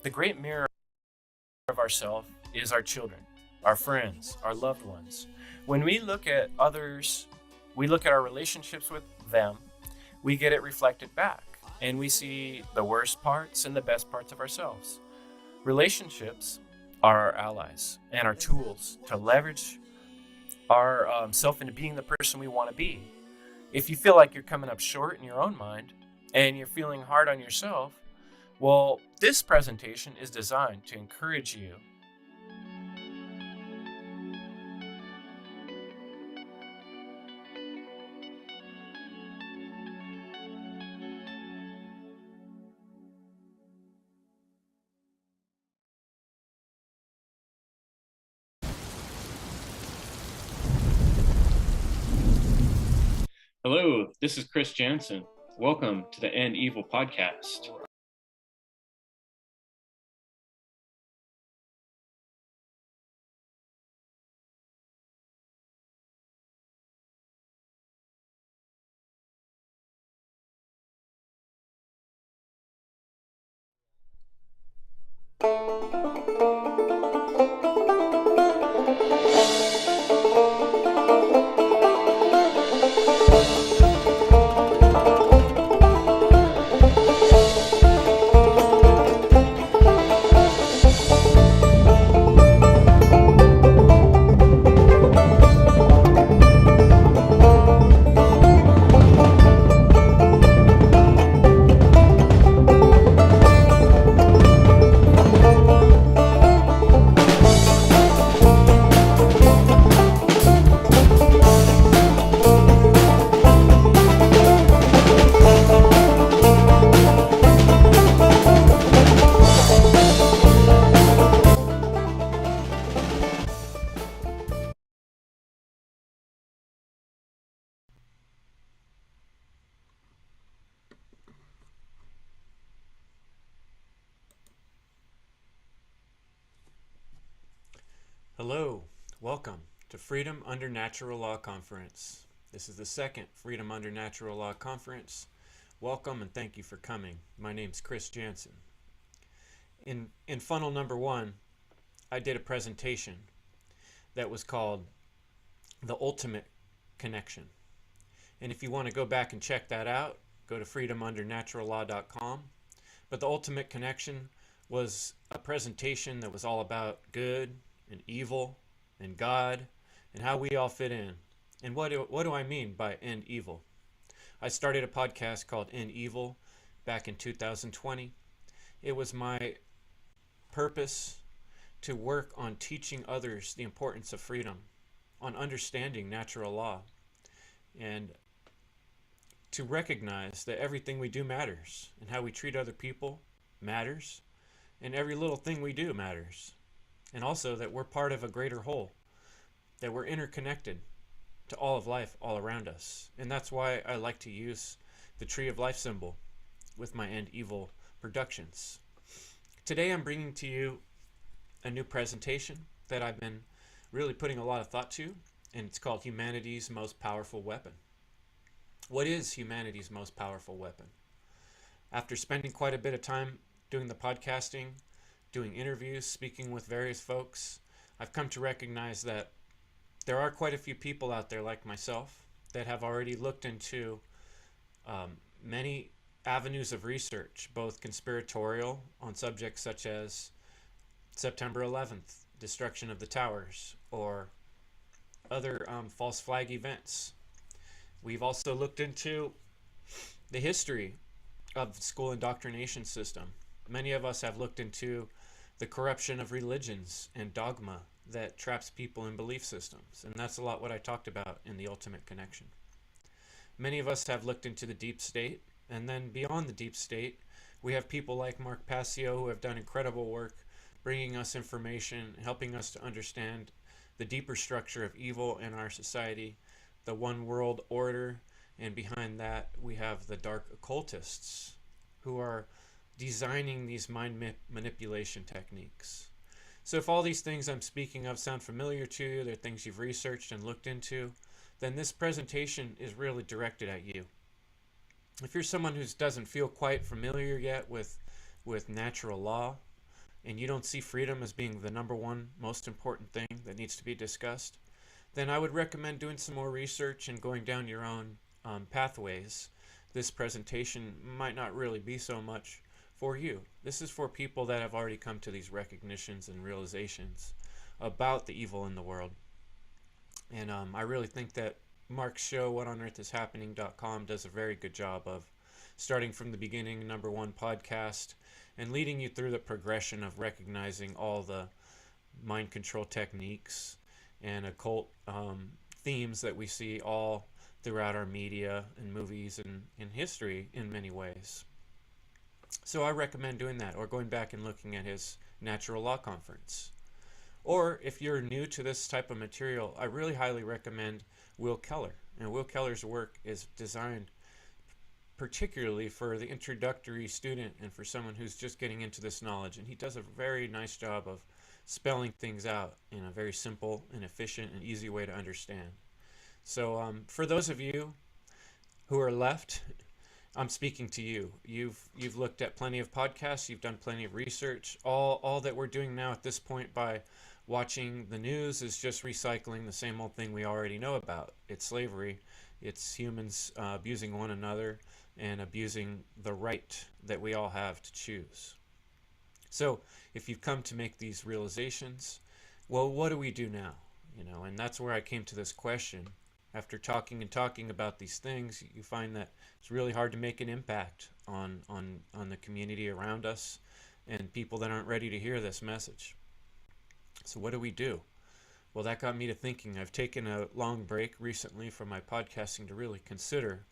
The great mirror of ourselves is our children, our friends, our loved ones. When we look at others, we look at our relationships with them, we get it reflected back, and we see the worst parts and the best parts of ourselves. Relationships are our allies and our tools to leverage our self into being the person we want to be. If you feel like you're coming up short in your own mind and you're feeling hard on yourself, well, this presentation is designed to encourage you. Hello, this is Chris Jansen. Welcome to the End Evil podcast. Hello, welcome to Freedom Under Natural Law Conference. This is the second Freedom Under Natural Law Conference. Welcome and thank you for coming. My name's Chris Jansen. In funnel number 1, I did a presentation that was called The Ultimate Connection. And if you want to go back and check that out, go to freedomundernaturallaw.com. But The Ultimate Connection was a presentation that was all about good and evil and God and how we all fit in. And what do I mean by end evil? I started a podcast called End Evil back in 2020. It was my purpose to work on teaching others the importance of freedom, on understanding natural law, and to recognize that everything we do matters, and how we treat other people matters, and every little thing we do matters. And also that we're part of a greater whole, that we're interconnected to all of life all around us. And that's why I like to use the Tree of Life symbol with my End Evil productions. Today I'm bringing to you a new presentation that I've been really putting a lot of thought to, and it's called Humanity's Most Powerful Weapon. What is humanity's most powerful weapon? After spending quite a bit of time doing the podcasting, doing interviews, speaking with various folks, I've come to recognize that there are quite a few people out there like myself that have already looked into many avenues of research, both conspiratorial on subjects such as September 11th, destruction of the towers, or other false flag events. We've also looked into the history of the school indoctrination system. Many of us have looked into the corruption of religions and dogma that traps people in belief systems. And that's a lot what I talked about in The Ultimate Connection. Many of us have looked into the deep state, and then beyond the deep state, we have people like Mark Passio who have done incredible work bringing us information, helping us to understand the deeper structure of evil in our society, the one world order, and behind that we have the dark occultists who are designing these mind manipulation techniques. So if all these things I'm speaking of sound familiar to you, they're things you've researched and looked into, then this presentation is really directed at you. If you're someone who doesn't feel quite familiar yet with natural law, and you don't see freedom as being the number one most important thing that needs to be discussed, then I would recommend doing some more research and going down your own pathways. This presentation might not really be so much for you. This is for people that have already come to these recognitions and realizations about the evil in the world. And I really think that Mark's show, whatonearthishappening.com, does a very good job of starting from the beginning, number one podcast, and leading you through the progression of recognizing all the mind control techniques and occult themes that we see all throughout our media and movies and in history in many ways. So I recommend doing that, or going back and looking at his Natural Law Conference. Or if you're new to this type of material, I really highly recommend Will Keller. And Will Keller's work is designed particularly for the introductory student and for someone who's just getting into this knowledge. And he does a very nice job of spelling things out in a very simple and efficient and easy way to understand. So for those of you who are left, I'm speaking to you. You've looked at plenty of podcasts, you've done plenty of research. All that we're doing now at this point by watching the news is just recycling the same old thing we already know about. It's slavery. It's humans abusing one another and abusing the right that we all have to choose. So if you've come to make these realizations, well, what do we do now? And that's where I came to this question. After talking about these things, you find that it's really hard to make an impact on the community around us and people that aren't ready to hear this message. So what do we do? Well, that got me to thinking. I've taken a long break recently from my podcasting to really consider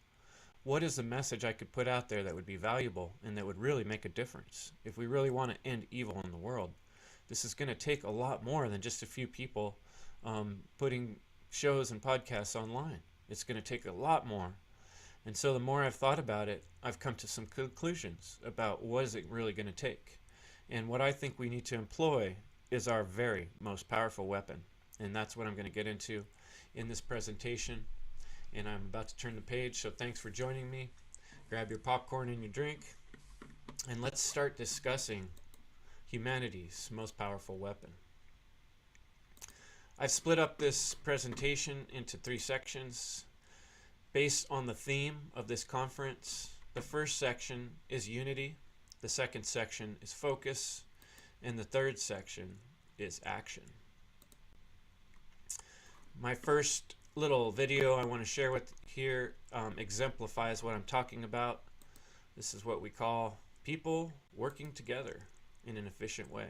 what is the message I could put out there that would be valuable and that would really make a difference. If we really want to end evil in the world, this is going to take a lot more than just a few people putting shows and podcasts online. It's going to take a lot more. And so the more I've thought about it, I've come to some conclusions about what is it really going to take. And what I think we need to employ is our very most powerful weapon. And that's what I'm going to get into in this presentation. And I'm about to turn the page, so thanks for joining me. Grab your popcorn and your drink, and let's start discussing humanity's most powerful weapon. I've split up this presentation into 3 sections based on the theme of this conference. The first section is unity, the second section is focus, and the third section is action. My first little video I want to share with here exemplifies what I'm talking about. This is what we call people working together in an efficient way.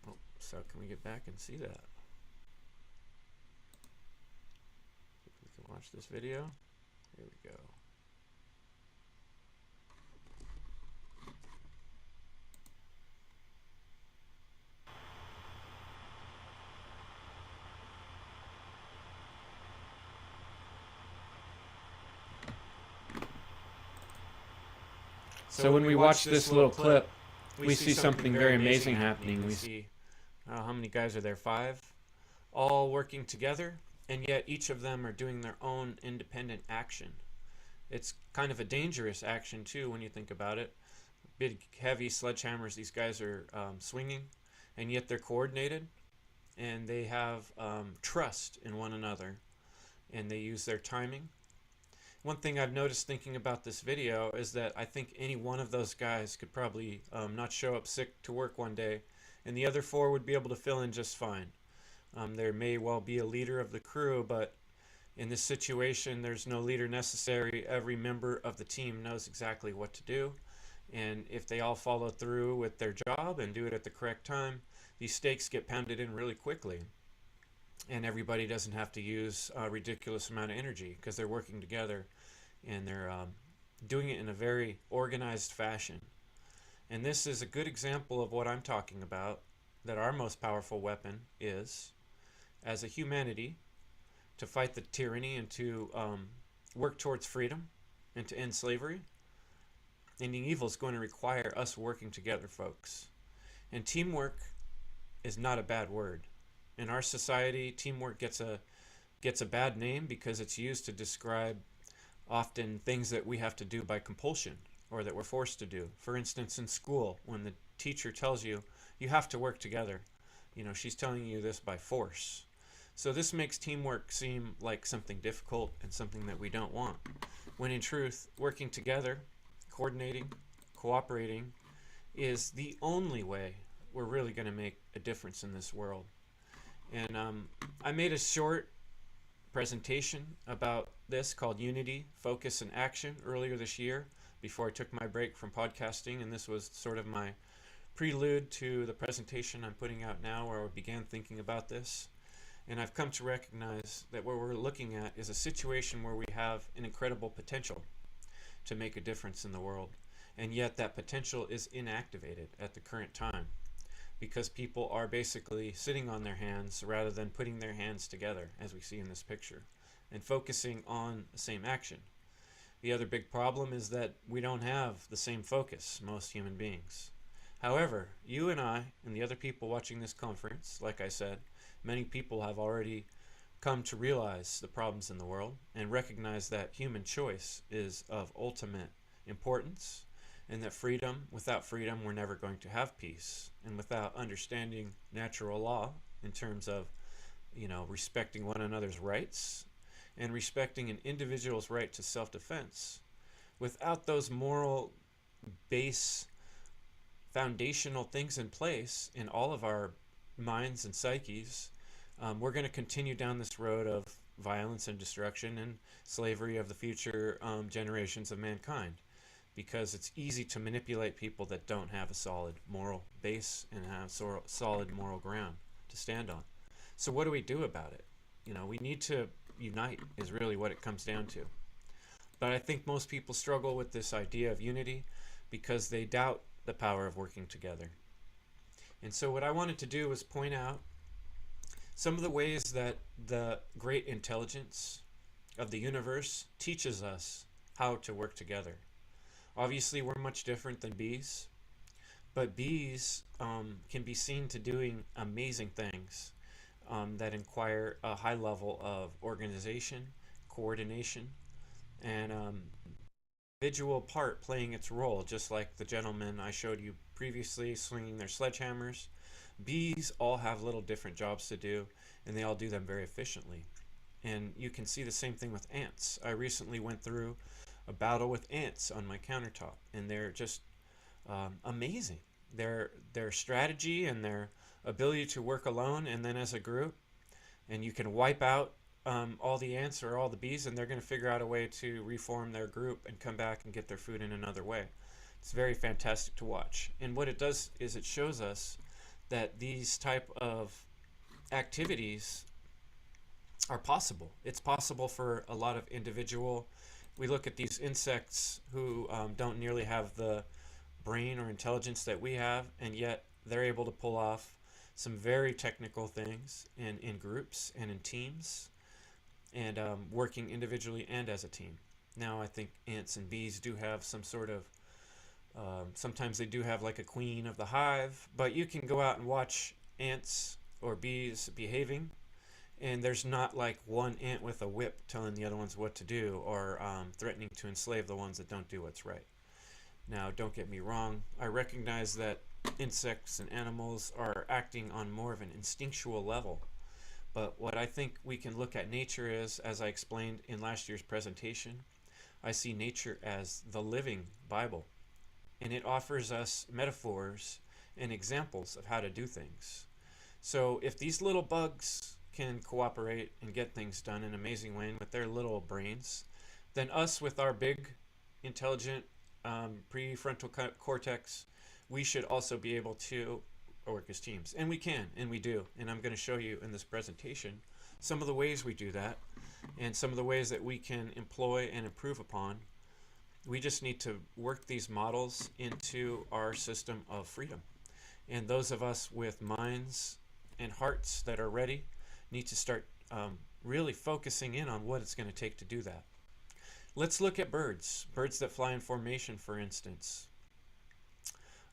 Oh, so can we get back and see that? If we can watch this video. Here we go. So when we watch this little clip, we see something very amazing happening. We see, how many guys are there? 5? All working together, and yet each of them are doing their own independent action. It's kind of a dangerous action too when you think about it. Big, heavy sledgehammers these guys are swinging, and yet they're coordinated, and they have trust in one another, and they use their timing. One thing I've noticed thinking about this video is that I think any one of those guys could probably not show up sick to work one day, and the other 4 would be able to fill in just fine. There may well be a leader of the crew, but in this situation there's no leader necessary. Every member of the team knows exactly what to do, and if they all follow through with their job and do it at the correct time, these stakes get pounded in really quickly. And everybody doesn't have to use a ridiculous amount of energy because they're working together and they're doing it in a very organized fashion. And this is a good example of what I'm talking about, that our most powerful weapon is, as a humanity, to fight the tyranny and to work towards freedom and to end slavery. Ending evil is going to require us working together, folks. And teamwork is not a bad word. In our society, teamwork gets a bad name because it's used to describe often things that we have to do by compulsion, or that we're forced to do. For instance, in school, when the teacher tells you you have to work together, she's telling you this by force. So this makes teamwork seem like something difficult and something that we don't want, when in truth, working together, coordinating, cooperating is the only way we're really going to make a difference in this world. And I made a short presentation about this called Unity, Focus, and Action earlier this year before I took my break from podcasting, and this was sort of my prelude to the presentation I'm putting out now, where I began thinking about this. And I've come to recognize that what we're looking at is a situation where we have an incredible potential to make a difference in the world, and yet that potential is inactivated at the current time because people are basically sitting on their hands rather than putting their hands together, as we see in this picture, and focusing on the same action. The other big problem is that we don't have the same focus, most human beings. However, you and I and the other people watching this conference, like I said, many people have already come to realize the problems in the world and recognize that human choice is of ultimate importance, and that without freedom, we're never going to have peace. And without understanding natural law in terms of, respecting one another's rights and respecting an individual's right to self-defense, without those moral base foundational things in place in all of our minds and psyches, we're going to continue down this road of violence and destruction and slavery of the future generations of mankind, because it's easy to manipulate people that don't have a solid moral base and have solid moral ground to stand on. So what do we do about it? We need to unite is really what it comes down to. But I think most people struggle with this idea of unity because they doubt the power of working together. And so what I wanted to do was point out some of the ways that the great intelligence of the universe teaches us how to work together. Obviously, we're much different than bees, but bees can be seen to doing amazing things that require a high level of organization, coordination, and individual part playing its role, just like the gentleman I showed you previously swinging their sledgehammers. Bees all have little different jobs to do, and they all do them very efficiently. And you can see the same thing with ants. I recently went through a battle with ants on my countertop, and they're just amazing. Their strategy and their ability to work alone and then as a group, and you can wipe out all the ants or all the bees, and they're going to figure out a way to reform their group and come back and get their food in another way. It's very fantastic to watch. And what it does is it shows us that these type of activities are possible. It's possible for a lot of individual. We look at these insects who don't nearly have the brain or intelligence that we have, and yet they're able to pull off some very technical things in groups and in teams, and working individually and as a team. Now, I think ants and bees do have some sort of, sometimes they do have like a queen of the hive, but you can go out and watch ants or bees behaving, and there's not like one ant with a whip telling the other ones what to do, or threatening to enslave the ones that don't do what's right. Now, don't get me wrong, I recognize that insects and animals are acting on more of an instinctual level. But what I think we can look at nature is, as I explained in last year's presentation, I see nature as the living Bible. And it offers us metaphors and examples of how to do things. So if these little bugs can cooperate and get things done in an amazing way with their little brains, then us with our big, intelligent prefrontal cortex, we should also be able to work as teams. And we can, and we do. And I'm going to show you in this presentation some of the ways we do that and some of the ways that we can employ and improve upon. We just need to work these models into our system of freedom. And those of us with minds and hearts that are ready need to start really focusing in on what it's going to take to do that. Let's look at birds that fly in formation, for instance.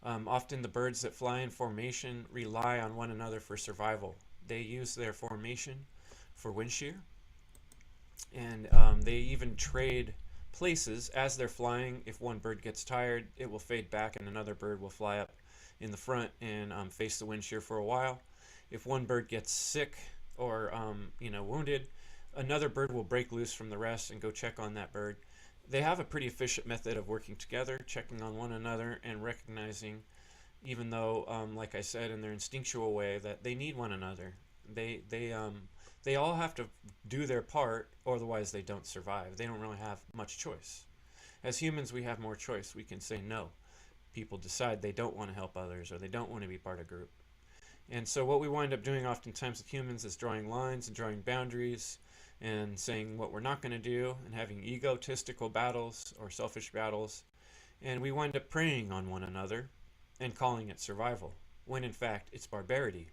Often the birds that fly in formation rely on one another for survival. They use their formation for wind shear, and they even trade places as they're flying. If one bird gets tired, it will fade back and another bird will fly up in the front and face the wind shear for a while. If one bird gets sick or wounded, another bird will break loose from the rest and go check on that bird. They have a pretty efficient method of working together, checking on one another, and recognizing, even though, like I said, in their instinctual way, that they need one another. They all have to do their part, or otherwise they don't survive. They don't really have much choice. As humans, we have more choice. We can say no. People decide they don't want to help others, or they don't want to be part of a group. And so what we wind up doing oftentimes with humans is drawing lines and drawing boundaries and saying what we're not going to do, and having egotistical battles or selfish battles. And we wind up preying on one another and calling it survival, when in fact it's barbarity.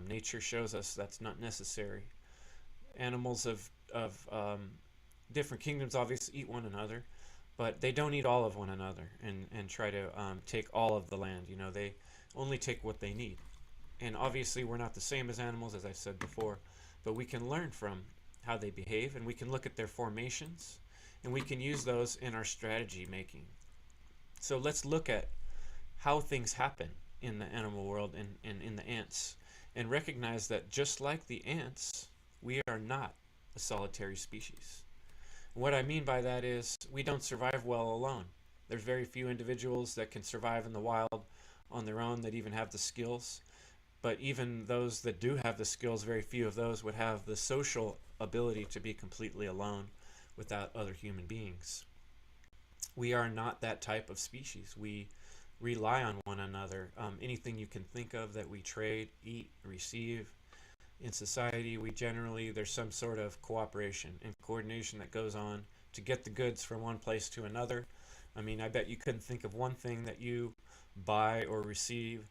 Nature shows us that's not necessary. Animals of different kingdoms obviously eat one another, but they don't eat all of one another and try to take all of the land. They only take what they need. And obviously we're not the same as animals, as I said before, but we can learn from how they behave, and we can look at their formations, and we can use those in our strategy making. So let's look at how things happen in the animal world and in the ants, and recognize that just like the ants, we are not a solitary species. What I mean by that is we don't survive well alone. There's very few individuals that can survive in the wild on their own that even have the skills. But even those that do have the skills, very few of those would have the social ability to be completely alone without other human beings. We are not that type of species. We rely on one another. Anything you can think of that we trade, eat, receive in society, there's some sort of cooperation and coordination that goes on to get the goods from one place to another. I mean, I bet you couldn't think of one thing that you buy or receive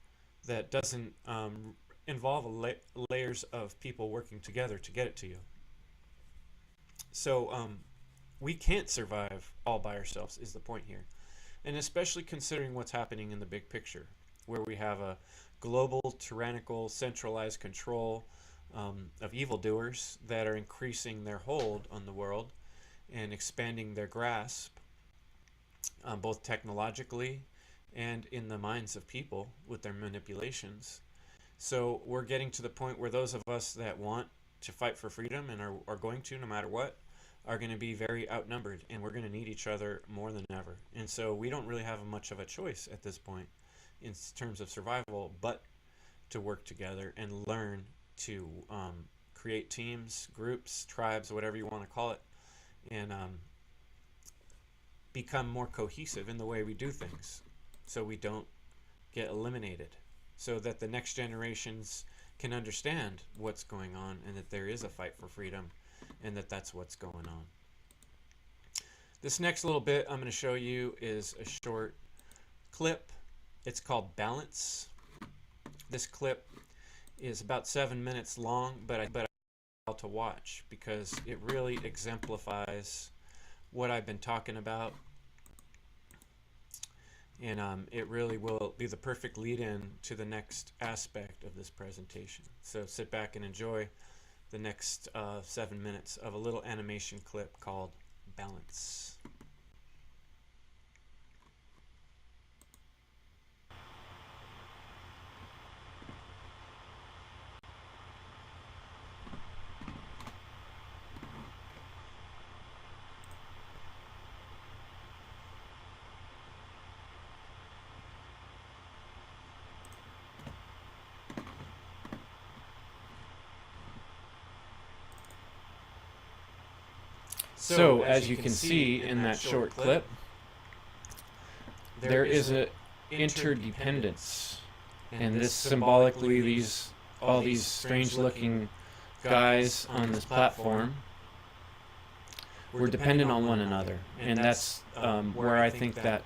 that doesn't involve layers of people working together to get it to you. So we can't survive all by ourselves is the point here. And especially considering what's happening in the big picture, where we have a global, tyrannical, centralized control of evildoers that are increasing their hold on the world and expanding their grasp, both technologically and in the minds of people with their manipulations. So we're getting to the point where those of us that want to fight for freedom and are going to, no matter what, are going to be very outnumbered, and we're going to need each other more than ever. And so we don't really have much of a choice at this point in terms of survival, but to work together and learn to create teams, groups, tribes, whatever you want to call it, and become more cohesive in the way we do things, so we don't get eliminated, so that the next generations can understand what's going on and that there is a fight for freedom and that that's what's going on. This next little bit I'm going to show you is a short clip. It's called Balance. This clip is about 7 minutes long, but I to watch because it really exemplifies what I've been talking about. And it really will be the perfect lead-in to the next aspect of this presentation. So sit back and enjoy the next 7 minutes of a little animation clip called Balance. So, as you can see in that short clip, there is an interdependence, and this symbolically, all these strange-looking guys on this platform were dependent on one another, and that's where I think that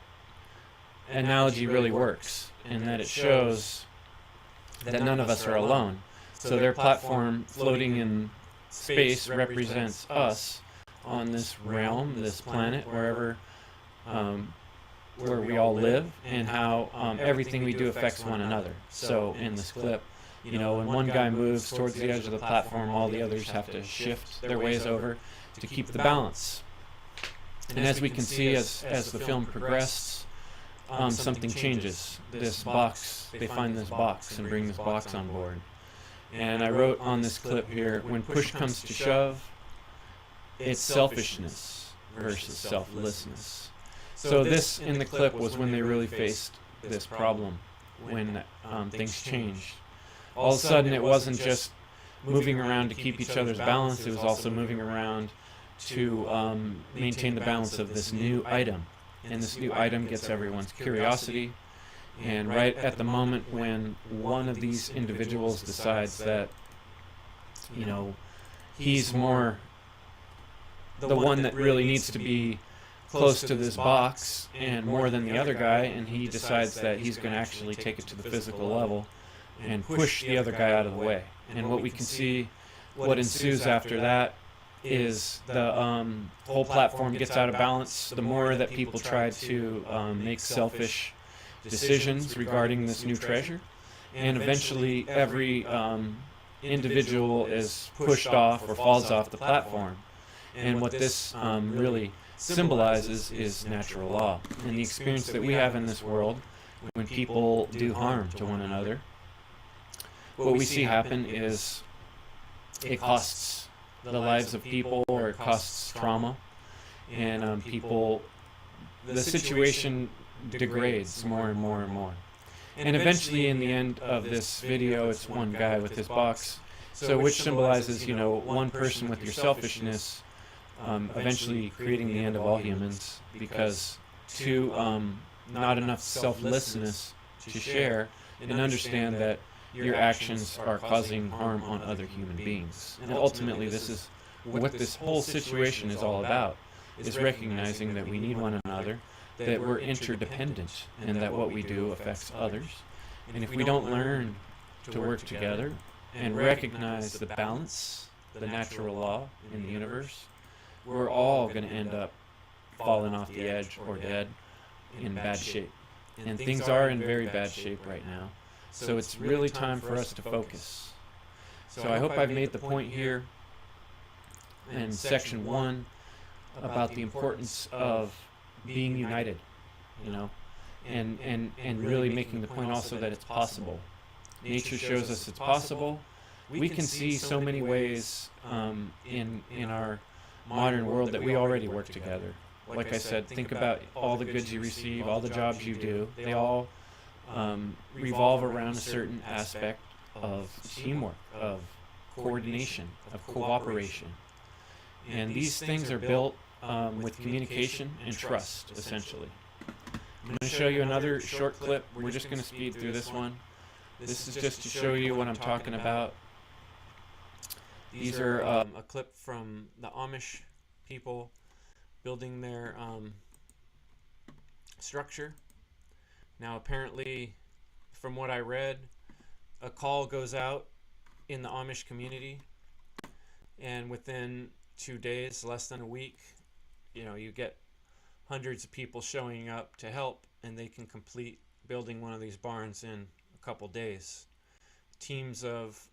analogy really works, in that it shows that none of us are alone. So their platform floating in space represents us on this realm, this planet, wherever, where we all live, and how everything we do affects one another. So in this clip, you know, when one guy moves towards the edge of the platform, all the others have to shift their ways over to keep the balance. And as we can see, as the film progressed, something changes. This box, they find this box and bring this box on board. And I wrote on this clip here, when push comes to shove, it's selfishness versus selflessness. So this in the clip was when they really faced this problem, when things changed. All of a sudden it wasn't just moving around to keep each other's balance, it was also moving around to maintain the balance of this new item. And this new item gets everyone's curiosity. And right at the moment when one of these individuals decides that, he's more the one that really needs to be close to this box and more than the other guy, and he decides that he's going to actually take it to the physical level and push the other guy out of the way. And what we can see, what ensues after that, is the whole platform gets out of balance. The more that people try to make selfish decisions regarding this new treasure, and eventually every individual is pushed off or falls off the platform. And what this really symbolizes is natural law, and the experience that we have in this world when people do harm to one another. What we see happen is it costs the lives of people, or it costs trauma, and the situation degrades more and more and more. And eventually, in the end of this video, it's one guy with his box, so which symbolizes, one person with your selfishness, eventually creating the end of all humans, because not enough selflessness to share and understand that your actions are causing harm on other human beings. And ultimately, this is what this whole situation is all about, is recognizing that we need one another, that we're interdependent, and that what we do affects others. And if we don't learn to work together and recognize the balance, the natural law in the universe, we're all going to end up falling off the edge or dead in bad shape. And things are in very bad shape right now. So it's really time for us to focus. So I hope I've made the point here in section 1 about the importance of being united, and really making the point also that it's possible. Nature shows us it's possible. We can see so many ways in our modern world that we already work together. Like I said, think about all the goods you receive, all the jobs you do. They all revolve around a certain aspect of teamwork, of coordination, of cooperation. And these things are built with communication and trust, essentially. I'm going to show you another short clip. We're just going to speed through this one. This is just to show you what I'm talking about. These are a clip from the Amish people building their structure. Now, apparently, from what I read, a call goes out in the Amish community, and within 2 days, less than a week, you get hundreds of people showing up to help, and they can complete building one of these barns in a couple days. Teams of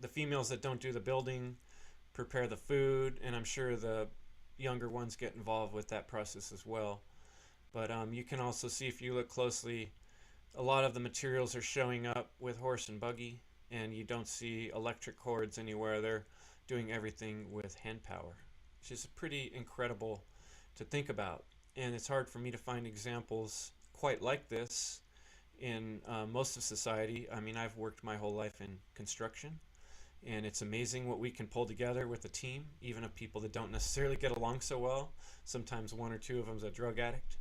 the females that don't do the building prepare the food, and I'm sure the younger ones get involved with that process as well. But you can also see, if you look closely, a lot of the materials are showing up with horse and buggy, and you don't see electric cords anywhere. They're doing everything with hand power, which is pretty incredible to think about. And it's hard for me to find examples quite like this in most of society. I mean, I've worked my whole life in construction, and it's amazing what we can pull together with a team, even of people that don't necessarily get along so well. Sometimes one or two of them's a drug addict,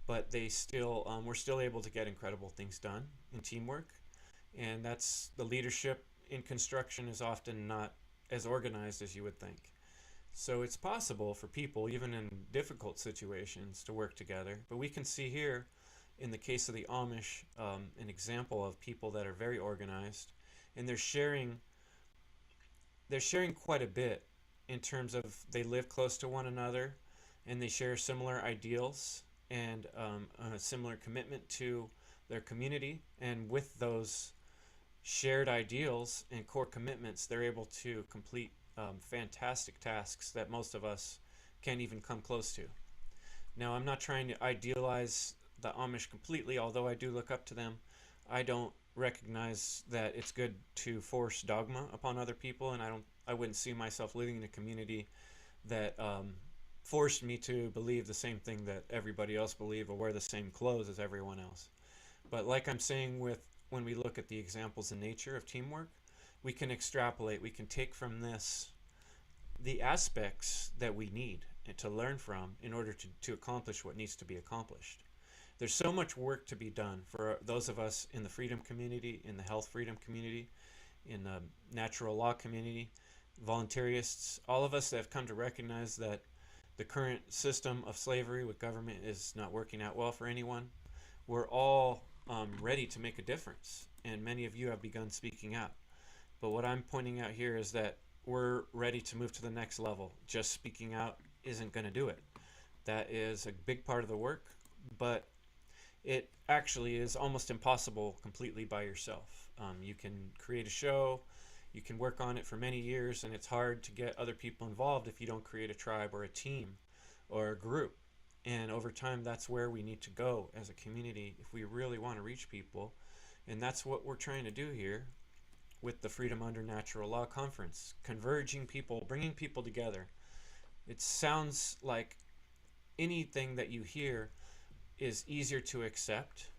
but they still we're still able to get incredible things done in teamwork. And that's the leadership in construction is often not as organized as you would think. So it's possible for people, even in difficult situations, to work together. But we can see here, in the case of the Amish, an example of people that are very organized, and they're sharing quite a bit in terms of they live close to one another, and they share similar ideals and a similar commitment to their community. And with those shared ideals and core commitments, they're able to complete fantastic tasks that most of us can't even come close to. Now, I'm not trying to idealize the Amish completely, although I do look up to them. I don't recognize that it's good to force dogma upon other people, and I wouldn't see myself living in a community that forced me to believe the same thing that everybody else believe or wear the same clothes as everyone else. But like I'm saying, with when we look at the examples in nature of teamwork, we can extrapolate, we can take from this the aspects that we need to learn from in order to accomplish what needs to be accomplished. There's so much work to be done for those of us in the freedom community, in the health freedom community, in the natural law community, voluntarists, all of us that have come to recognize that the current system of slavery with government is not working out well for anyone. We're all ready to make a difference, and many of you have begun speaking out. But what I'm pointing out here is that we're ready to move to the next level. Just speaking out isn't going to do it. That is a big part of the work, but it actually is almost impossible completely by yourself. You can create a show, you can work on it for many years, and it's hard to get other people involved if you don't create a tribe or a team or a group. And over time, that's where we need to go as a community if we really want to reach people. And that's what we're trying to do here with the Freedom Under Natural Law Conference, converging people, bringing people together. It sounds like anything that you hear is easier to accept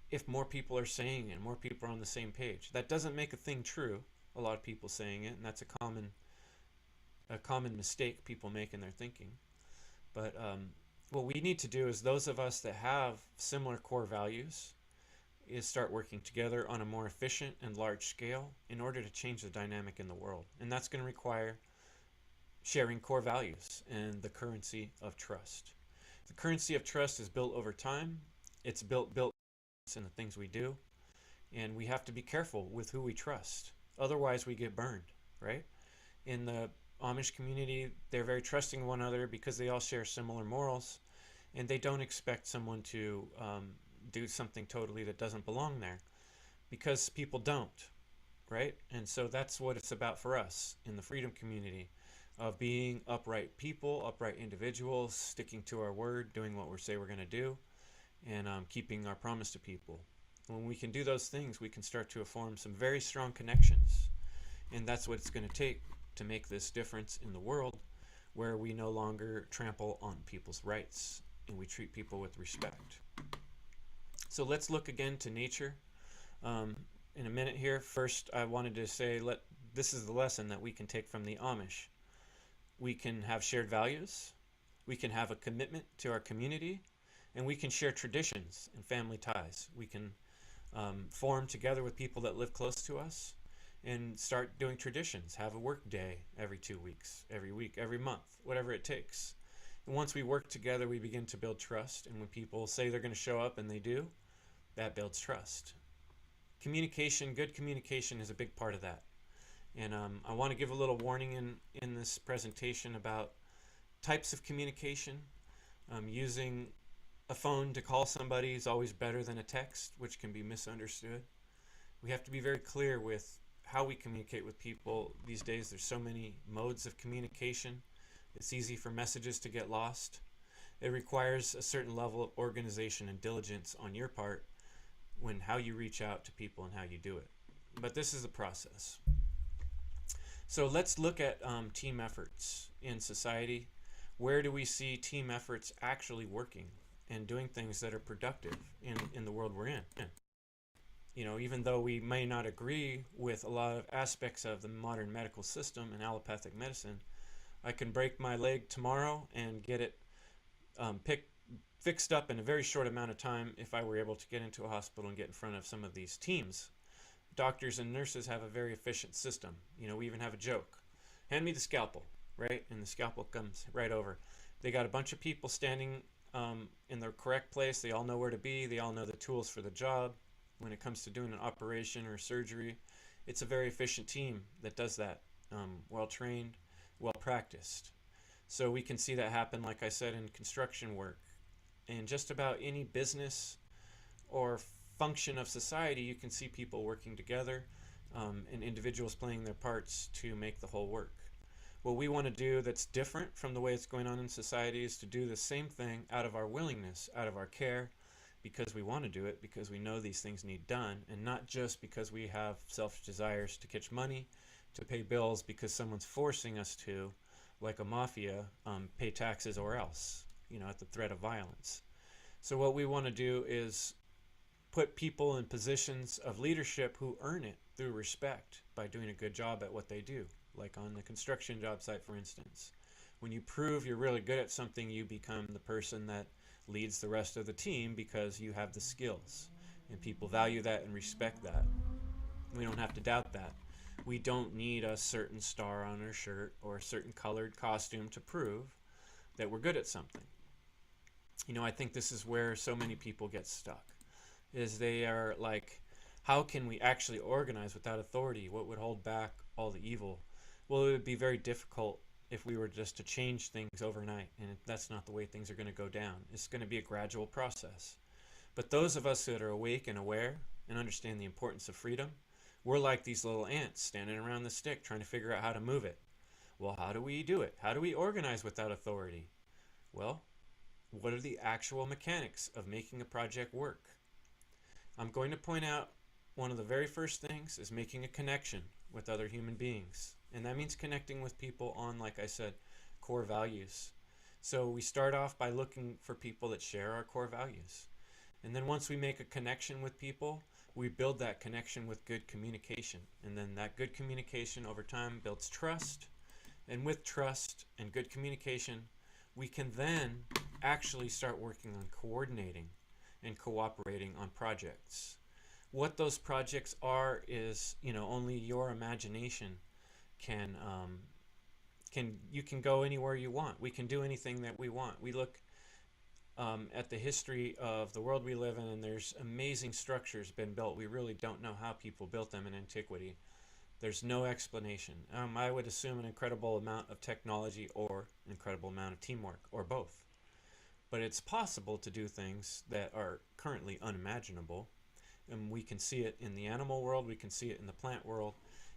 if more people are saying it and more people are on the same page. That doesn't make a thing true, a lot of people saying it, and that's a common mistake people make in their thinking. But what we need to do is those of us that have similar core values is start working together on a more efficient and large scale in order to change the dynamic in the world. And that's going to require sharing core values and the currency of trust. The currency of trust is built over time. It's built in the things we do. And we have to be careful with who we trust. Otherwise, we get burned, right? In the Amish community, they're very trusting of one another because they all share similar morals. And they don't expect someone to do something totally that doesn't belong there, because people don't, right? And so that's what it's about for us in the freedom community, of being upright people, upright individuals, sticking to our word, doing what we say we're going to do, and keeping our promise to people. When we can do those things, we can start to form some very strong connections. And that's what it's going to take to make this difference in the world, where we no longer trample on people's rights and we treat people with respect. So let's look again to nature in a minute here. First, I wanted to say this is the lesson that we can take from the Amish. We can have shared values, we can have a commitment to our community, and we can share traditions and family ties. We can form together with people that live close to us and start doing traditions, have a work day every 2 weeks, every week, every month, whatever it takes. And once we work together, we begin to build trust. And when people say they're going to show up and they do, that builds trust. Communication, good communication is a big part of that. And I want to give a little warning in this presentation about types of communication. Using a phone to call somebody is always better than a text, which can be misunderstood. We have to be very clear with how we communicate with people. These days, there's so many modes of communication. It's easy for messages to get lost. It requires a certain level of organization and diligence on your part when how you reach out to people and how you do it. But this is a process. So let's look at team efforts in society. Where do we see team efforts actually working and doing things that are productive in the world we're in? You know, even though we may not agree with a lot of aspects of the modern medical system and allopathic medicine, I can break my leg tomorrow and get it fixed up in a very short amount of time if I were able to get into a hospital and get in front of some of these teams. Doctors and nurses have a very efficient system. You know, we even have a joke. Hand me the scalpel, right? And the scalpel comes right over. They got a bunch of people standing in the correct place. They all know where to be. They all know the tools for the job. When it comes to doing an operation or surgery, it's a very efficient team that does that. Well-trained, well-practiced. So we can see that happen, like I said, in construction work. And just about any business or function of society, you can see people working together and individuals playing their parts to make the whole work. What we want to do that's different from the way it's going on in society is to do the same thing out of our willingness, out of our care, because we want to do it, because we know these things need done, and not just because we have selfish desires to catch money, to pay bills because someone's forcing us to, like a mafia, pay taxes or else, at the threat of violence. So what we want to do is put people in positions of leadership who earn it through respect by doing a good job at what they do, like on the construction job site, for instance. When you prove you're really good at something, you become the person that leads the rest of the team because you have the skills. And people value that and respect that. We don't have to doubt that. We don't need a certain star on our shirt or a certain colored costume to prove that we're good at something. I think this is where so many people get stuck, is they are like, how can we actually organize without authority? What would hold back all the evil? Well, it would be very difficult if we were just to change things overnight, and that's not the way things are going to go down. It's going to be a gradual process. But those of us that are awake and aware and understand the importance of freedom, we're like these little ants standing around the stick trying to figure out how to move it. Well, how do we do it? How do we organize without authority? Well, what are the actual mechanics of making a project work? I'm going to point out one of the very first things is making a connection with other human beings. And that means connecting with people on, like I said, core values. So we start off by looking for people that share our core values. And then once we make a connection with people, we build that connection with good communication. And then that good communication over time builds trust. And with trust and good communication, we can then actually start working on coordinating and cooperating on projects. What those projects are is, only your imagination can you can go anywhere you want. We can do anything that we want. We look at the history of the world we live in, and there's amazing structures been built. We really don't know how people built them in antiquity. There's no explanation. I would assume an incredible amount of technology or an incredible amount of teamwork, or both. But it's possible to do things that are currently unimaginable. And we can see it in the animal world, we can see it in the plant world,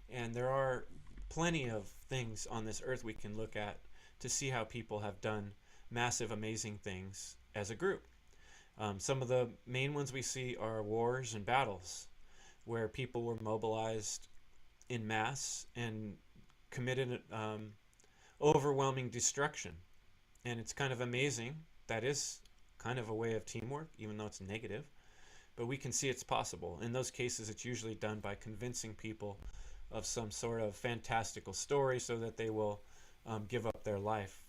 and there are plenty of things on this earth we can look at to see how people have done massive, amazing things as a group. Some of the main ones we see are wars and battles, where people were mobilized in mass and committed overwhelming destruction. And it's kind of amazing. That is kind of a way of teamwork, even though it's negative. But we can see it's possible. In those cases, it's usually done by convincing people of some sort of fantastical story so that they will give up their life.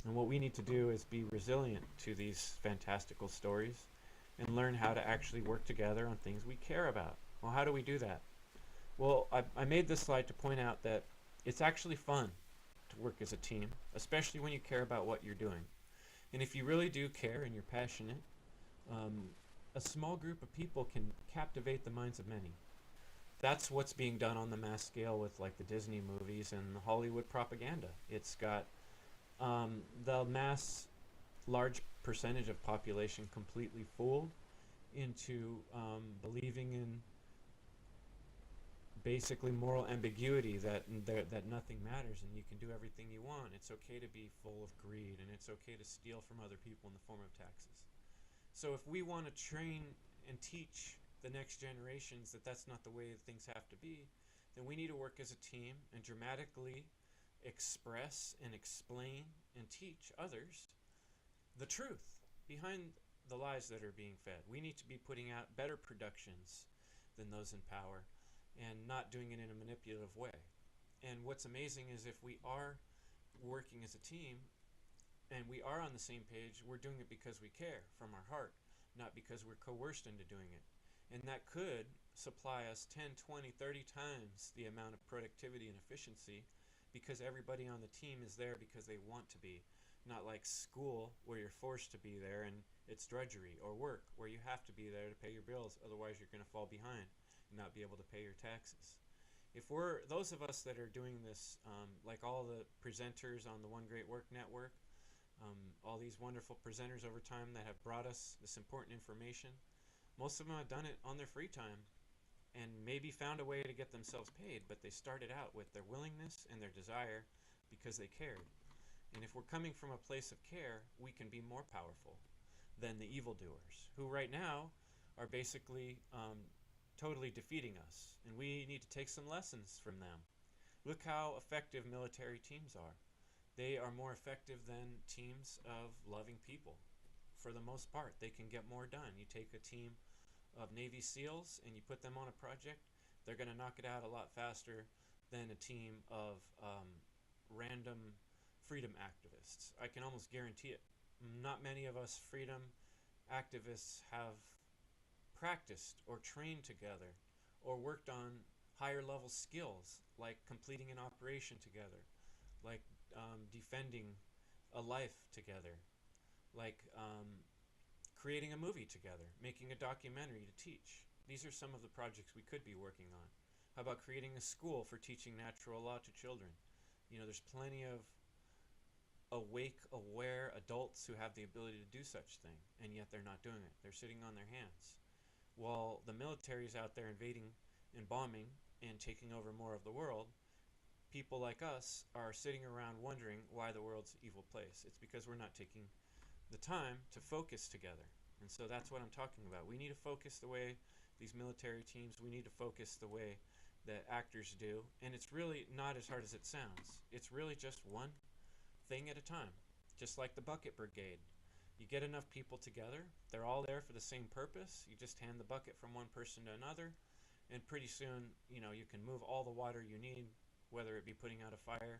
And what we need to do is be resilient to these fantastical stories and learn how to actually work together on things we care about. Well, how do we do that? Well, I made this slide to point out that it's actually fun to work as a team, especially when you care about what you're doing. And if you really do care and you're passionate, a small group of people can captivate the minds of many. That's what's being done on the mass scale with like the Disney movies and the Hollywood propaganda. It's got the mass large percentage of population completely fooled into believing in basically moral ambiguity that nothing matters and you can do everything you want. It's okay to be full of greed, and it's okay to steal from other people in the form of taxes. So if we want to train and teach the next generations that that's not the way things have to be, then we need to work as a team and dramatically express and explain and teach others the truth behind the lies that are being fed. We need to be putting out better productions than those in power and not doing it in a manipulative way. And what's amazing is if we are working as a team and we are on the same page, we're doing it because we care from our heart, not because we're coerced into doing it. And that could supply us 10, 20, 30 times the amount of productivity and efficiency because everybody on the team is there because they want to be. Not like school where you're forced to be there and it's drudgery, or work where you have to be there to pay your bills, otherwise you're going to fall behind and not be able to pay your taxes. If we're those of us that are doing this, like all the presenters on the One Great Work Network, all these wonderful presenters over time that have brought us this important information, most of them have done it on their free time and maybe found a way to get themselves paid, but they started out with their willingness and their desire because they cared. And if we're coming from a place of care, we can be more powerful than the evildoers, who right now are basically totally defeating us. And we need to take some lessons from them. Look how effective military teams are. They are more effective than teams of loving people. For the most part, they can get more done. You take a team of Navy SEALs and you put them on a project, they're going to knock it out a lot faster than a team of random freedom activists. I can almost guarantee it. Not many of us freedom activists have practiced or trained together or worked on higher level skills like completing an operation together, like defending a life together, like creating a movie together, making a documentary to teach. These are some of the projects we could be working on. How about creating a school for teaching natural law to children? You know, there's plenty of awake, aware adults who have the ability to do such thing, and yet they're not doing it. They're sitting on their hands. While the military is out there invading and bombing and taking over more of the world, people like us are sitting around wondering why the world's an evil place. It's because we're not taking the time to focus together. And so that's what I'm talking about. We need to focus the way these military teams, we need to focus the way that actors do. And it's really not as hard as it sounds. It's really just one thing at a time, just like the bucket brigade. You get enough people together, they're all there for the same purpose. You just hand the bucket from one person to another, and pretty soon, you know, you can move all the water you need, whether it be putting out a fire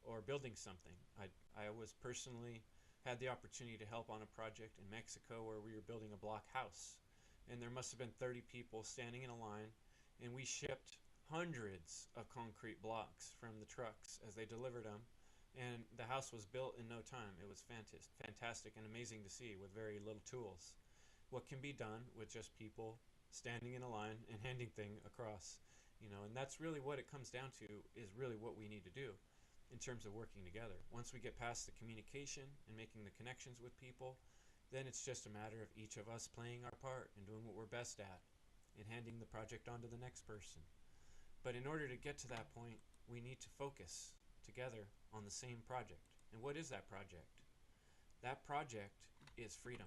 or building something. I was personally had the opportunity to help on a project in Mexico where we were building a block house, and there must have been 30 people standing in a line, and we shipped hundreds of concrete blocks from the trucks as they delivered them, and the house was built in no time. It was fantastic and amazing to see with very little tools. What can be done with just people standing in a line and handing things across, you know, and that's really what it comes down to, is really what we need to do in terms of working together. Once we get past the communication and making the connections with people, then it's just a matter of each of us playing our part and doing what we're best at and handing the project on to the next person. But in order to get to that point, we need to focus together on the same project. And what is that project? That project is freedom.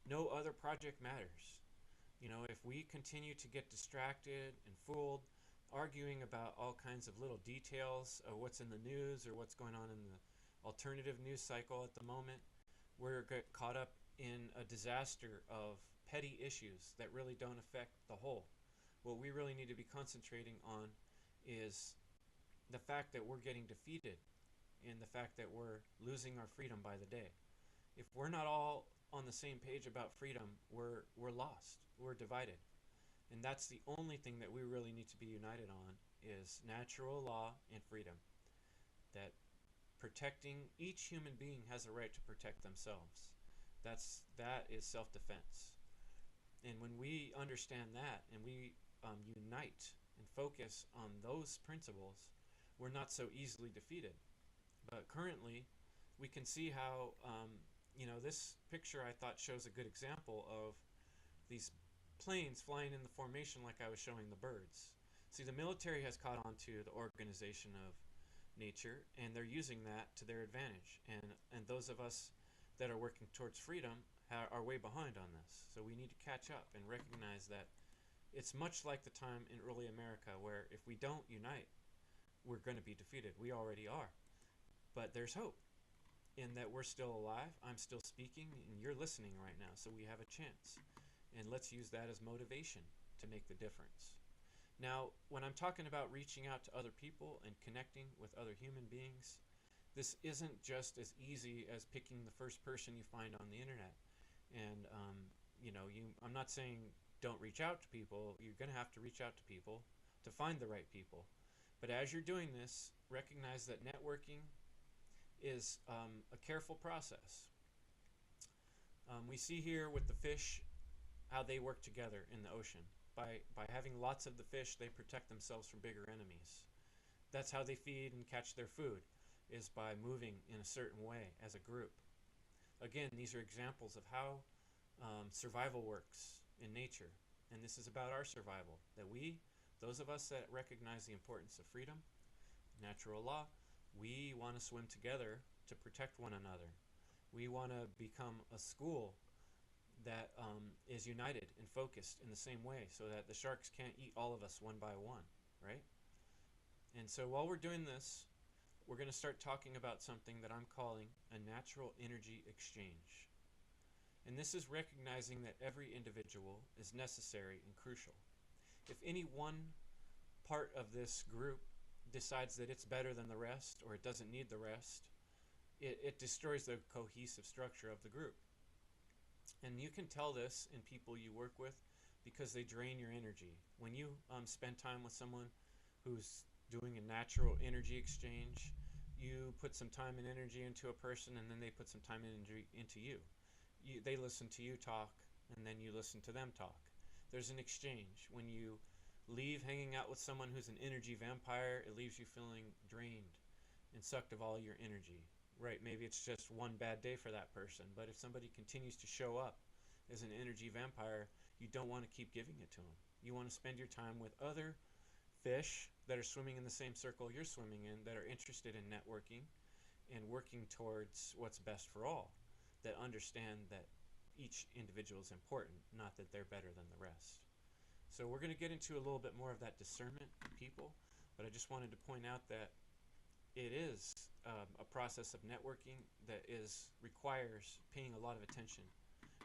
No other project matters. You know, if we continue to get distracted and fooled, arguing about all kinds of little details of what's in the news or what's going on in the alternative news cycle at the moment, we're get caught up in a disaster of petty issues that really don't affect the whole. What we really need to be concentrating on is the fact that we're getting defeated and the fact that we're losing our freedom by the day. If we're not all on the same page about freedom, we're lost. We're divided. And that's the only thing that we really need to be united on, is natural law and freedom. That protecting, each human being has a right to protect themselves. That is self-defense. And when we understand that and we unite and focus on those principles, we're not so easily defeated. But currently, we can see how, you know, this picture I thought shows a good example of these planes flying in the formation like I was showing the birds. See, the military has caught on to the organization of nature, and they're using that to their advantage. And those of us that are working towards freedom are way behind on this. So we need to catch up and recognize that it's much like the time in early America where if we don't unite, we're going to be defeated. We already are. But there's hope in that we're still alive, I'm still speaking, and you're listening right now, so we have a chance. And let's use that as motivation to make the difference. Now, when I'm talking about reaching out to other people and connecting with other human beings, this isn't just as easy as picking the first person you find on the internet. And, you know, I'm not saying don't reach out to people. You're going to have to reach out to people to find the right people. But as you're doing this, recognize that networking is a careful process. We see here with the fish how they work together in the ocean. By having lots of the fish, they protect themselves from bigger enemies. That's how they feed and catch their food, is by moving in a certain way as a group. Again, these are examples of how survival works in nature. And this is about our survival, that we, those of us that recognize the importance of freedom, natural law, We want to swim together to protect one another. We want to become a school that is united and focused in the same way so that the sharks can't eat all of us one by one, right? And so while we're doing this, we're going to start talking about something that I'm calling a natural energy exchange. And this is recognizing that every individual is necessary and crucial. If any one part of this group decides that it's better than the rest or it doesn't need the rest, it destroys the cohesive structure of the group. And you can tell this in people you work with because they drain your energy. When you spend time with someone who's doing a natural energy exchange, you put some time and energy into a person, and then they put some time and energy into you. They listen to you talk, and then you listen to them talk. There's an exchange. When you leave hanging out with someone who's an energy vampire, it leaves you feeling drained and sucked of all your energy. Right, maybe it's just one bad day for that person, but if somebody continues to show up as an energy vampire, you don't want to keep giving it to them. You want to spend your time with other fish that are swimming in the same circle you're swimming in, that are interested in networking and working towards what's best for all, that understand that each individual is important, not that they're better than the rest. So we're going to get into a little bit more of that discernment of people, but I just wanted to point out that it is a process of networking that requires paying a lot of attention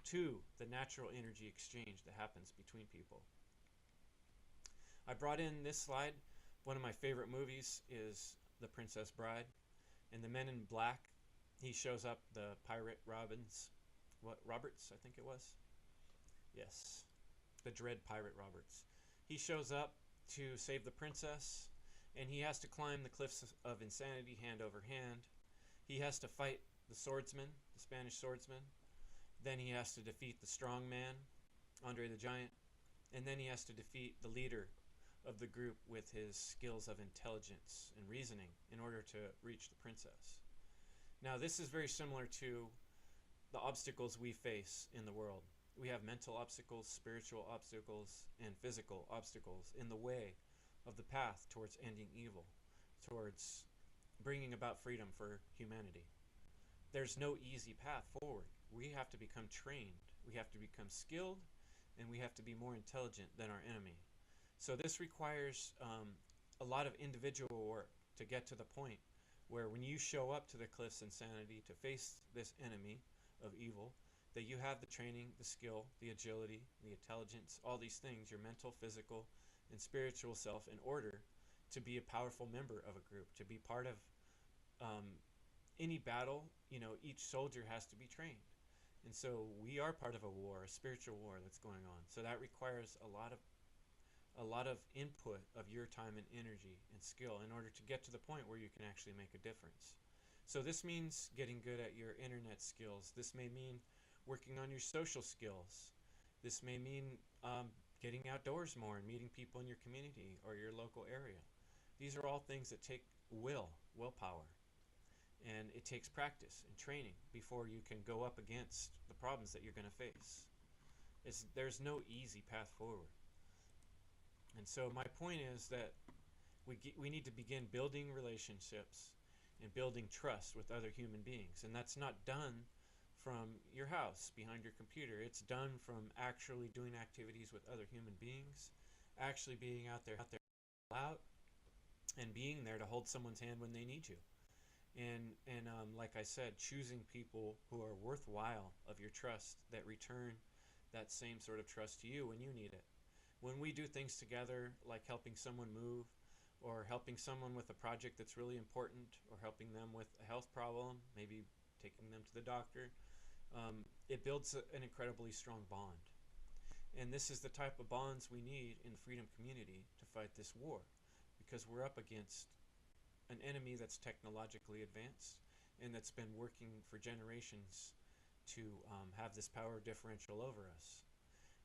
to the natural energy exchange that happens between people. I brought in this slide. One of my favorite movies is The Princess Bride. In The Men in Black, he shows up, the pirate Roberts, I think it was? Yes, the Dread Pirate Roberts. He shows up to save the princess, and he has to climb the cliffs of insanity hand over hand. He has to fight the swordsman, the Spanish swordsman. Then he has to defeat the strong man, Andre the Giant. And then he has to defeat the leader of the group with his skills of intelligence and reasoning in order to reach the princess. Now, this is very similar to the obstacles we face in the world. We have mental obstacles, spiritual obstacles, and physical obstacles in the way of the path towards ending evil, towards bringing about freedom for humanity. There's no easy path forward. We have to become trained, we have to become skilled, and we have to be more intelligent than our enemy. So this requires a lot of individual work to get to the point where when you show up to the cliffs of insanity to face this enemy of evil, that you have the training, the skill, the agility, the intelligence, all these things, your mental, physical, and spiritual self, in order to be a powerful member of a group, to be part of any battle. Each soldier has to be trained. And so we are part of a war, a spiritual war that's going on. So that requires a lot of input of your time and energy and skill in order to get to the point where you can actually make a difference. So this means getting good at your internet skills. This may mean working on your social skills. This may mean getting outdoors more and meeting people in your community or your local area. These are all things that take willpower. And it takes practice and training before you can go up against the problems that you're going to face. There's no easy path forward. And so my point is that we need to begin building relationships and building trust with other human beings. And that's not done from your house behind your computer. It's done from actually doing activities with other human beings, actually being out there out, and being there to hold someone's hand when they need you. And like I said, choosing people who are worthwhile of your trust, that return that same sort of trust to you when you need it. When we do things together, like helping someone move, or helping someone with a project that's really important, or helping them with a health problem, maybe taking them to the doctor, it builds an incredibly strong bond. And this is the type of bonds we need in the freedom community to fight this war, because we're up against an enemy that's technologically advanced and that's been working for generations to have this power differential over us.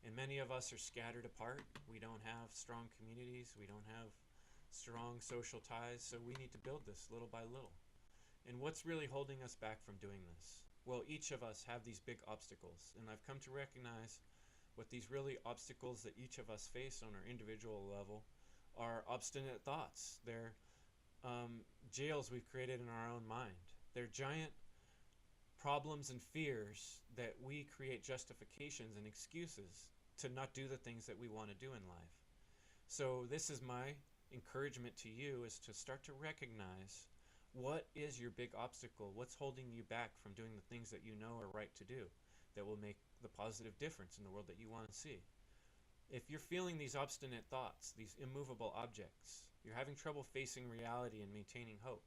And many of us are scattered apart. We don't have strong communities. We don't have strong social ties. So we need to build this little by little. And what's really holding us back from doing this? Well, each of us have these big obstacles. And I've come to recognize what these really obstacles that each of us face on our individual level are obstinate thoughts. They're jails we've created in our own mind. They're giant problems and fears that we create justifications and excuses to not do the things that we want to do in life. So this is my encouragement to you, is to start to recognize what is your big obstacle, what's holding you back from doing the things that you know are right to do, that will make the positive difference in the world that you want to see. If you're feeling these obstinate thoughts, these immovable objects, you're having trouble facing reality and maintaining hope,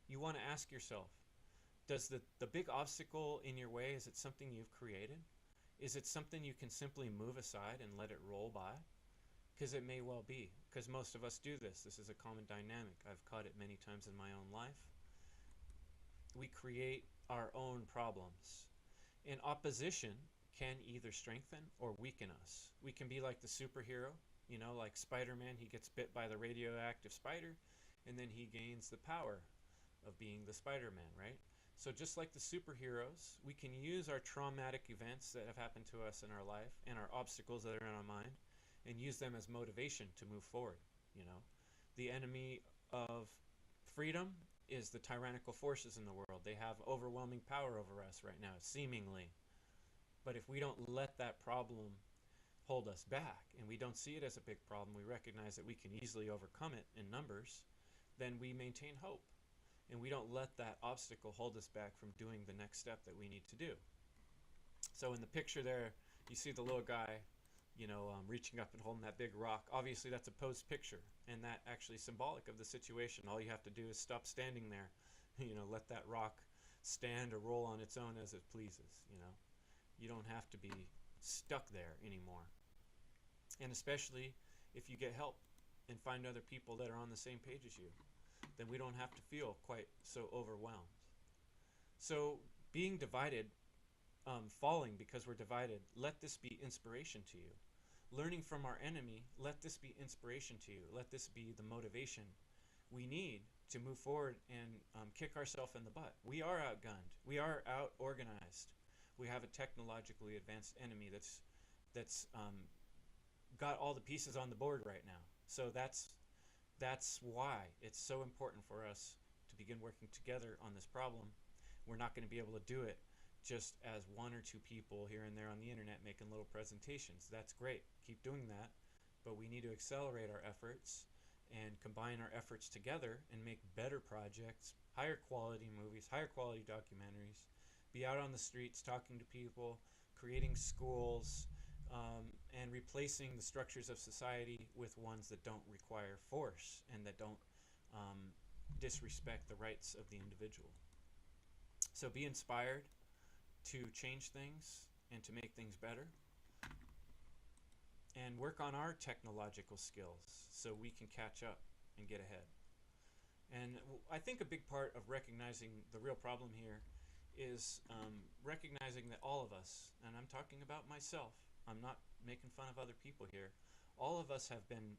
you want to ask yourself, does the big obstacle in your way, is it something you've created? Is it something you can simply move aside and let it roll by? Because it may well be, because most of us do this. This is a common dynamic. I've caught it many times in my own life. We create our own problems. And opposition can either strengthen or weaken us. We can be like the superhero, like Spider-Man. He gets bit by the radioactive spider, and then he gains the power of being the Spider-Man, right? So just like the superheroes, we can use our traumatic events that have happened to us in our life and our obstacles that are in our mind and use them as motivation to move forward. The enemy of freedom is the tyrannical forces in the world. They have overwhelming power over us right now, seemingly. But if we don't let that problem hold us back, and we don't see it as a big problem, we recognize that we can easily overcome it in numbers, then we maintain hope. And we don't let that obstacle hold us back from doing the next step that we need to do. So in the picture there, you see the little guy, reaching up and holding that big rock. Obviously, that's a posed picture, and that actually is symbolic of the situation. All you have to do is stop standing there, let that rock stand or roll on its own as it pleases. You don't have to be stuck there anymore. And especially if you get help and find other people that are on the same page as you, then we don't have to feel quite so overwhelmed. So being divided, falling because we're divided, let this be inspiration to you. Learning from our enemy, let this be inspiration to you. Let this be the motivation we need to move forward and kick ourselves in the butt. We are outgunned. We are out-organized. We have a technologically advanced enemy that's got all the pieces on the board right now. So that's why it's so important for us to begin working together on this problem. We're not going to be able to do it just as one or two people here and there on the internet making little presentations. That's great. Keep doing that. But we need to accelerate our efforts and combine our efforts together and make better projects, higher quality movies, higher quality documentaries, be out on the streets talking to people, creating schools, and replacing the structures of society with ones that don't require force and that don't disrespect the rights of the individual. So be inspired to change things and to make things better, and work on our technological skills so we can catch up and get ahead. And I think a big part of recognizing the real problem here is recognizing that all of us, and I'm talking about myself, I'm not making fun of other people here, all of us have been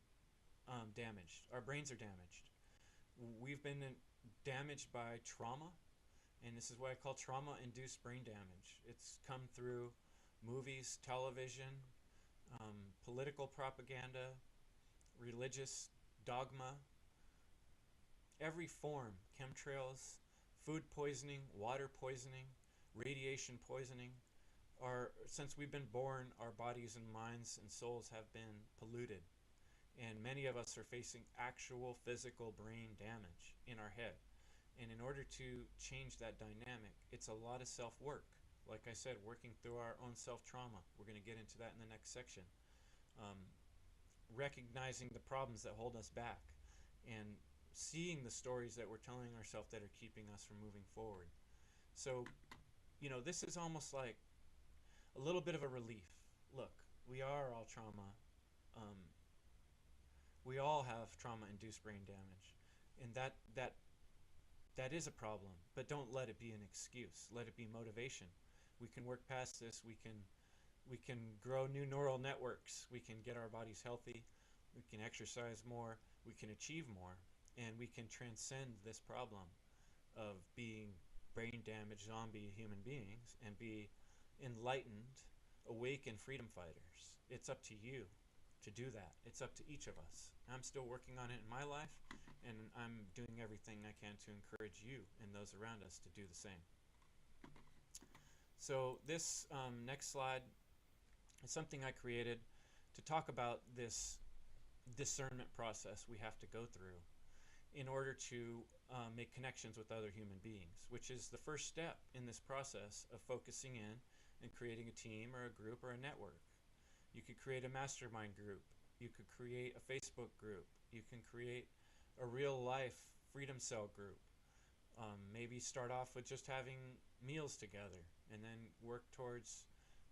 damaged. Our brains are damaged. We've been damaged by trauma, and this is what I call trauma-induced brain damage. It's come through movies, television, political propaganda, religious dogma, every form, chemtrails, food poisoning, water poisoning, radiation poisoning. Since we've been born, our bodies and minds and souls have been polluted. And many of us are facing actual physical brain damage in our head. And in order to change that dynamic, it's a lot of self-work. Like I said, working through our own self-trauma. We're going to get into that in the next section. Recognizing the problems that hold us back and seeing the stories that we're telling ourselves that are keeping us from moving forward. So, this is almost like a little bit of a relief. Look, we are all trauma. We all have trauma-induced brain damage, and that is a problem. But don't let it be an excuse. Let it be motivation. We can work past this. We can grow new neural networks. We can get our bodies healthy. We can exercise more. We can achieve more, and we can transcend this problem of being brain damaged zombie human beings and be enlightened, awakened freedom fighters. It's up to you to do that. It's up to each of us. I'm still working on it in my life, and I'm doing everything I can to encourage you and those around us to do the same. So this next slide is something I created to talk about this discernment process we have to go through in order to make connections with other human beings, which is the first step in this process of focusing in and creating a team or a group or a network. You could create a mastermind group. You could create a Facebook group. You can create a real life Freedom Cell group. Maybe start off with just having meals together and then work towards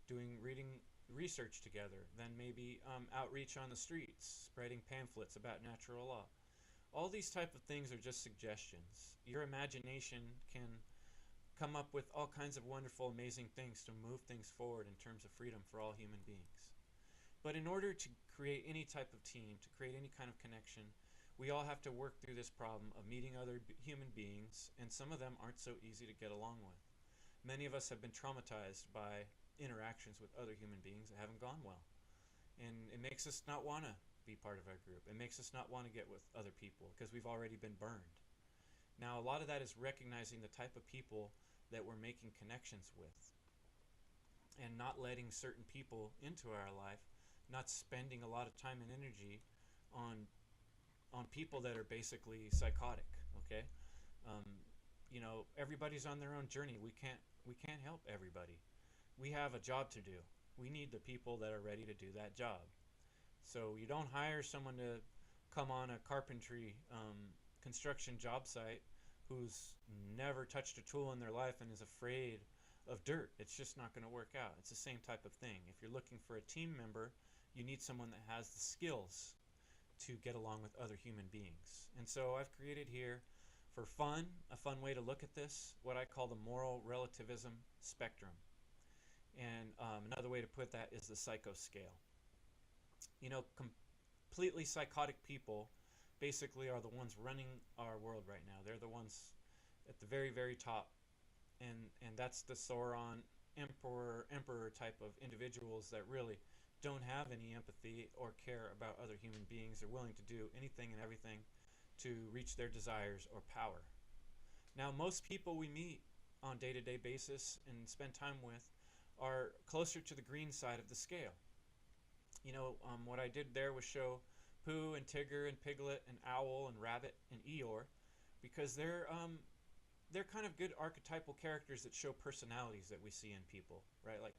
reading research together. Then maybe outreach on the streets, spreading pamphlets about natural law. All these type of things are just suggestions. Your imagination can come up with all kinds of wonderful, amazing things to move things forward in terms of freedom for all human beings. But in order to create any type of team, to create any kind of connection, we all have to work through this problem of meeting other human beings, and some of them aren't so easy to get along with. Many of us have been traumatized by interactions with other human beings that haven't gone well. And it makes us not want to be part of our group. It makes us not want to get with other people because we've already been burned. Now, a lot of that is recognizing the type of people that we're making connections with and not letting certain people into our life, not spending a lot of time and energy on people that are basically psychotic, okay? Everybody's on their own journey. We can't help everybody. We have a job to do. We need the people that are ready to do that job. So you don't hire someone to come on a carpentry construction job site who's never touched a tool in their life and is afraid of dirt. It's just not going to work out. It's the same type of thing. If you're looking for a team member, you need someone that has the skills to get along with other human beings. And so I've created here for fun, a fun way to look at this, what I call the moral relativism spectrum. And another way to put that is the psychoscale. Completely psychotic people basically are the ones running our world right now. They're the ones at the very, very top. And that's the Sauron emperor type of individuals that really don't have any empathy or care about other human beings. They're willing to do anything and everything to reach their desires or power. Now, most people we meet on a day-to-day basis and spend time with are closer to the green side of the scale. What I did there was show Pooh and Tigger and Piglet and Owl and Rabbit and Eeyore because they're kind of good archetypal characters that show personalities that we see in people, right? Like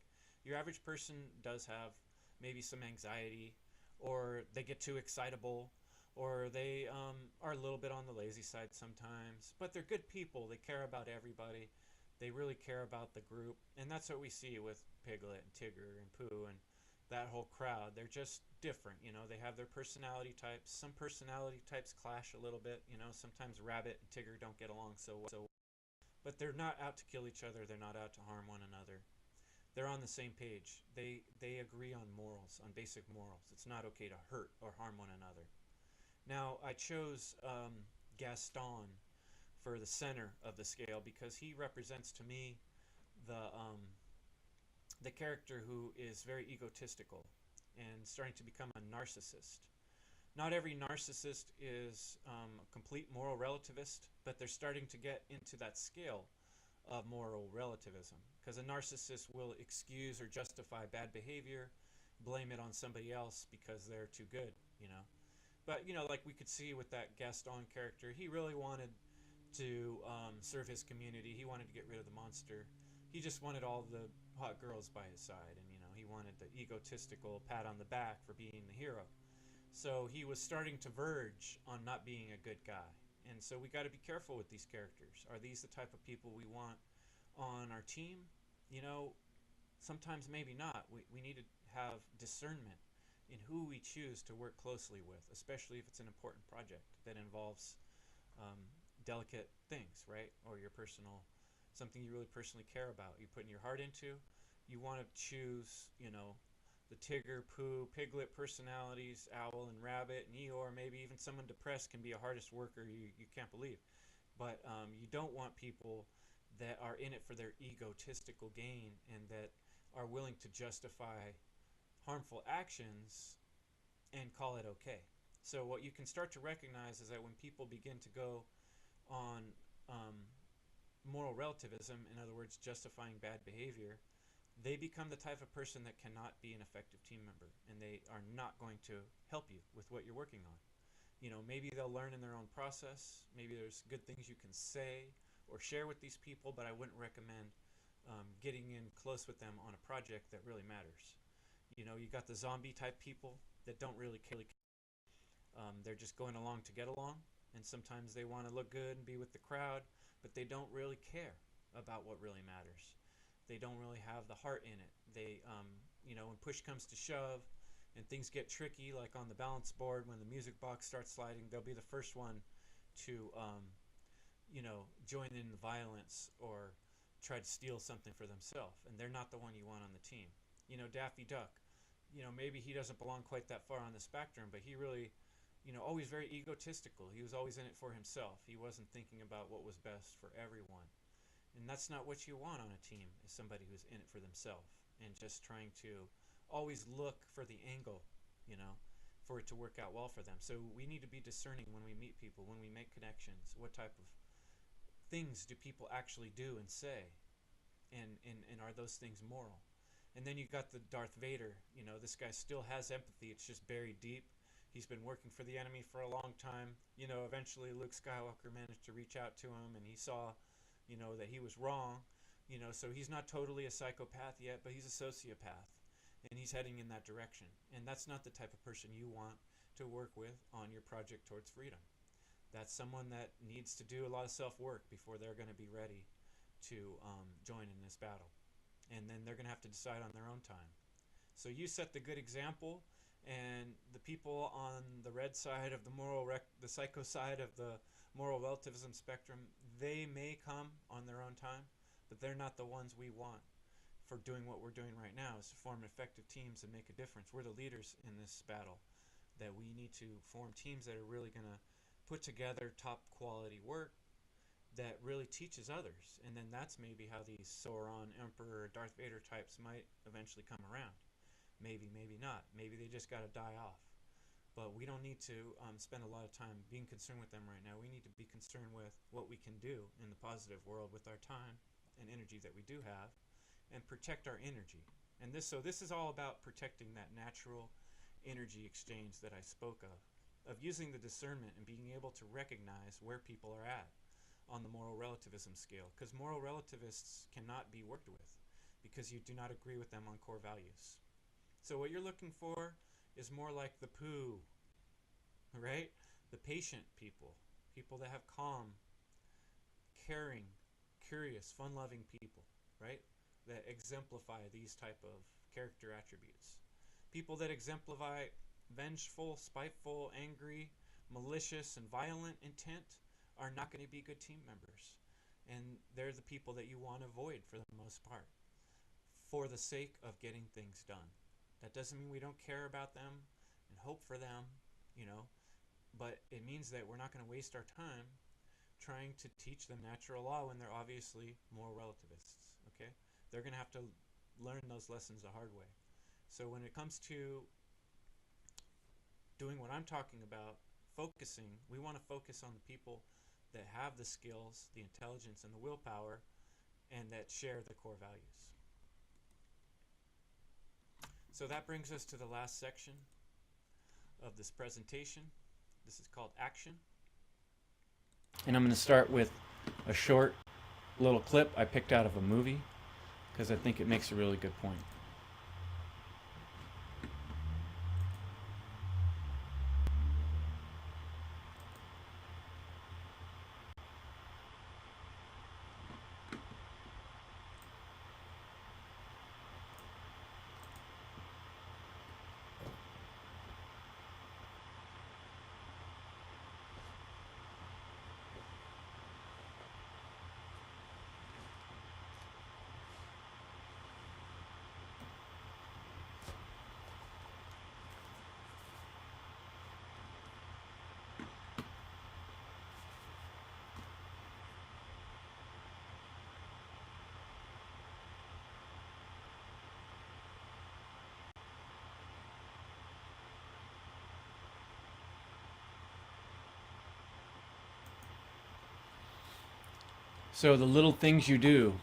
your average person does have maybe some anxiety, or they get too excitable, or they are a little bit on the lazy side sometimes, but they're good people. They care about everybody. They really care about the group, and that's what we see with Piglet and Tigger and Pooh and that whole crowd. They're just different, they have their personality types. Some personality types clash a little bit, sometimes Rabbit and Tigger don't get along so well. But they're not out to kill each other. They're not out to harm one another. They're on the same page. They agree on morals, on basic morals. It's not okay to hurt or harm one another. Now, I chose Gaston for the center of the scale because he represents to me the character who is very egotistical and starting to become a narcissist. Not every narcissist is a complete moral relativist, but they're starting to get into that scale of moral relativism because a narcissist will excuse or justify bad behavior, blame it on somebody else because they're too good, But, like we could see with that Gaston character, he really wanted to serve his community. He wanted to get rid of the monster. He just wanted all the hot girls by his side, and, he wanted the egotistical pat on the back for being the hero. So he was starting to verge on not being a good guy. And so we got to be careful with these characters. Are these the type of people we want on our team? Sometimes maybe not. We need to have discernment in who we choose to work closely with, especially if it's an important project that involves delicate things, right? Or something you really personally care about, you're putting your heart into. You want to choose, the Tigger, Pooh, Piglet personalities, Owl and Rabbit and Eeyore, maybe even someone depressed can be a hardest worker you can't believe. But you don't want people that are in it for their egotistical gain and that are willing to justify harmful actions and call it okay. So what you can start to recognize is that when people begin to go on moral relativism, in other words, justifying bad behavior, they become the type of person that cannot be an effective team member, and they are not going to help you with what you're working on. You know, maybe they'll learn in their own process. Maybe there's good things you can say or share with these people, but I wouldn't recommend getting in close with them on a project that really matters. You know, you got the zombie type people that don't really care. They're just going along to get along, and sometimes they want to look good and be with the crowd, but they don't really care about what really matters. They don't really have the heart in it. They, you know, when push comes to shove and things get tricky, like on the balance board, when the music box starts sliding, they'll be the first one to, you know, join in the violence or try to steal something for themselves, and they're not the one you want on the team. You know, Daffy Duck, you know, maybe he doesn't belong quite that far on the spectrum, but he really, you know, always very egotistical. He was always in it for himself. He wasn't thinking about what was best for everyone. And that's not what you want on a team, is somebody who's in it for themselves and just trying to always look for the angle, you know, for it to work out well for them. So we need to be discerning when we meet people, when we make connections. What type of things do people actually do and say? And are those things moral? And then you got the Darth Vader. You know, this guy still has empathy. It's just buried deep. He's been working for the enemy for a long time. You know, eventually Luke Skywalker managed to reach out to him, and he saw, you know, that he was wrong. You know, so he's not totally a psychopath yet, but he's a sociopath, and he's heading in that direction. And that's not the type of person you want to work with on your project towards freedom. That's someone that needs to do a lot of self-work before they're going to be ready to join in this battle. And then they're going to have to decide on their own time. So you set the good example, and the people on the red side of the psycho side of the moral relativism spectrum, they may come on their own time, but they're not the ones we want for doing what we're doing right now, is to form effective teams and make a difference. We're the leaders in this battle, that we need to form teams that are really going to put together top quality work that really teaches others. And then that's maybe how these Sauron, Emperor, Darth Vader types might eventually come around. Maybe, maybe not. Maybe they just got to die off. But we don't need to spend a lot of time being concerned with them right now. We need to be concerned with what we can do in the positive world with our time and energy that we do have, and protect our energy. And this is all about protecting that natural energy exchange that I spoke of using the discernment and being able to recognize where people are at on the moral relativism scale, because moral relativists cannot be worked with because you do not agree with them on core values. So what you're looking for is more like the poo, right? The patient people, people that have calm, caring, curious, fun-loving people, right? That exemplify these type of character attributes. People that exemplify vengeful, spiteful, angry, malicious, and violent intent are not going to be good team members. And they're the people that you want to avoid for the most part, for the sake of getting things done. That doesn't mean we don't care about them and hope for them, you know, but it means that we're not going to waste our time trying to teach them natural law when they're obviously moral relativists, okay? They're going to have to learn those lessons the hard way. So when it comes to doing what I'm talking about, focusing, we want to focus on the people that have the skills, the intelligence, and the willpower, and that share the core values. So that brings us to the last section of this presentation. This is called Action. And I'm going to start with a short little clip I picked out of a movie because I think it makes a really good point. So the little things you do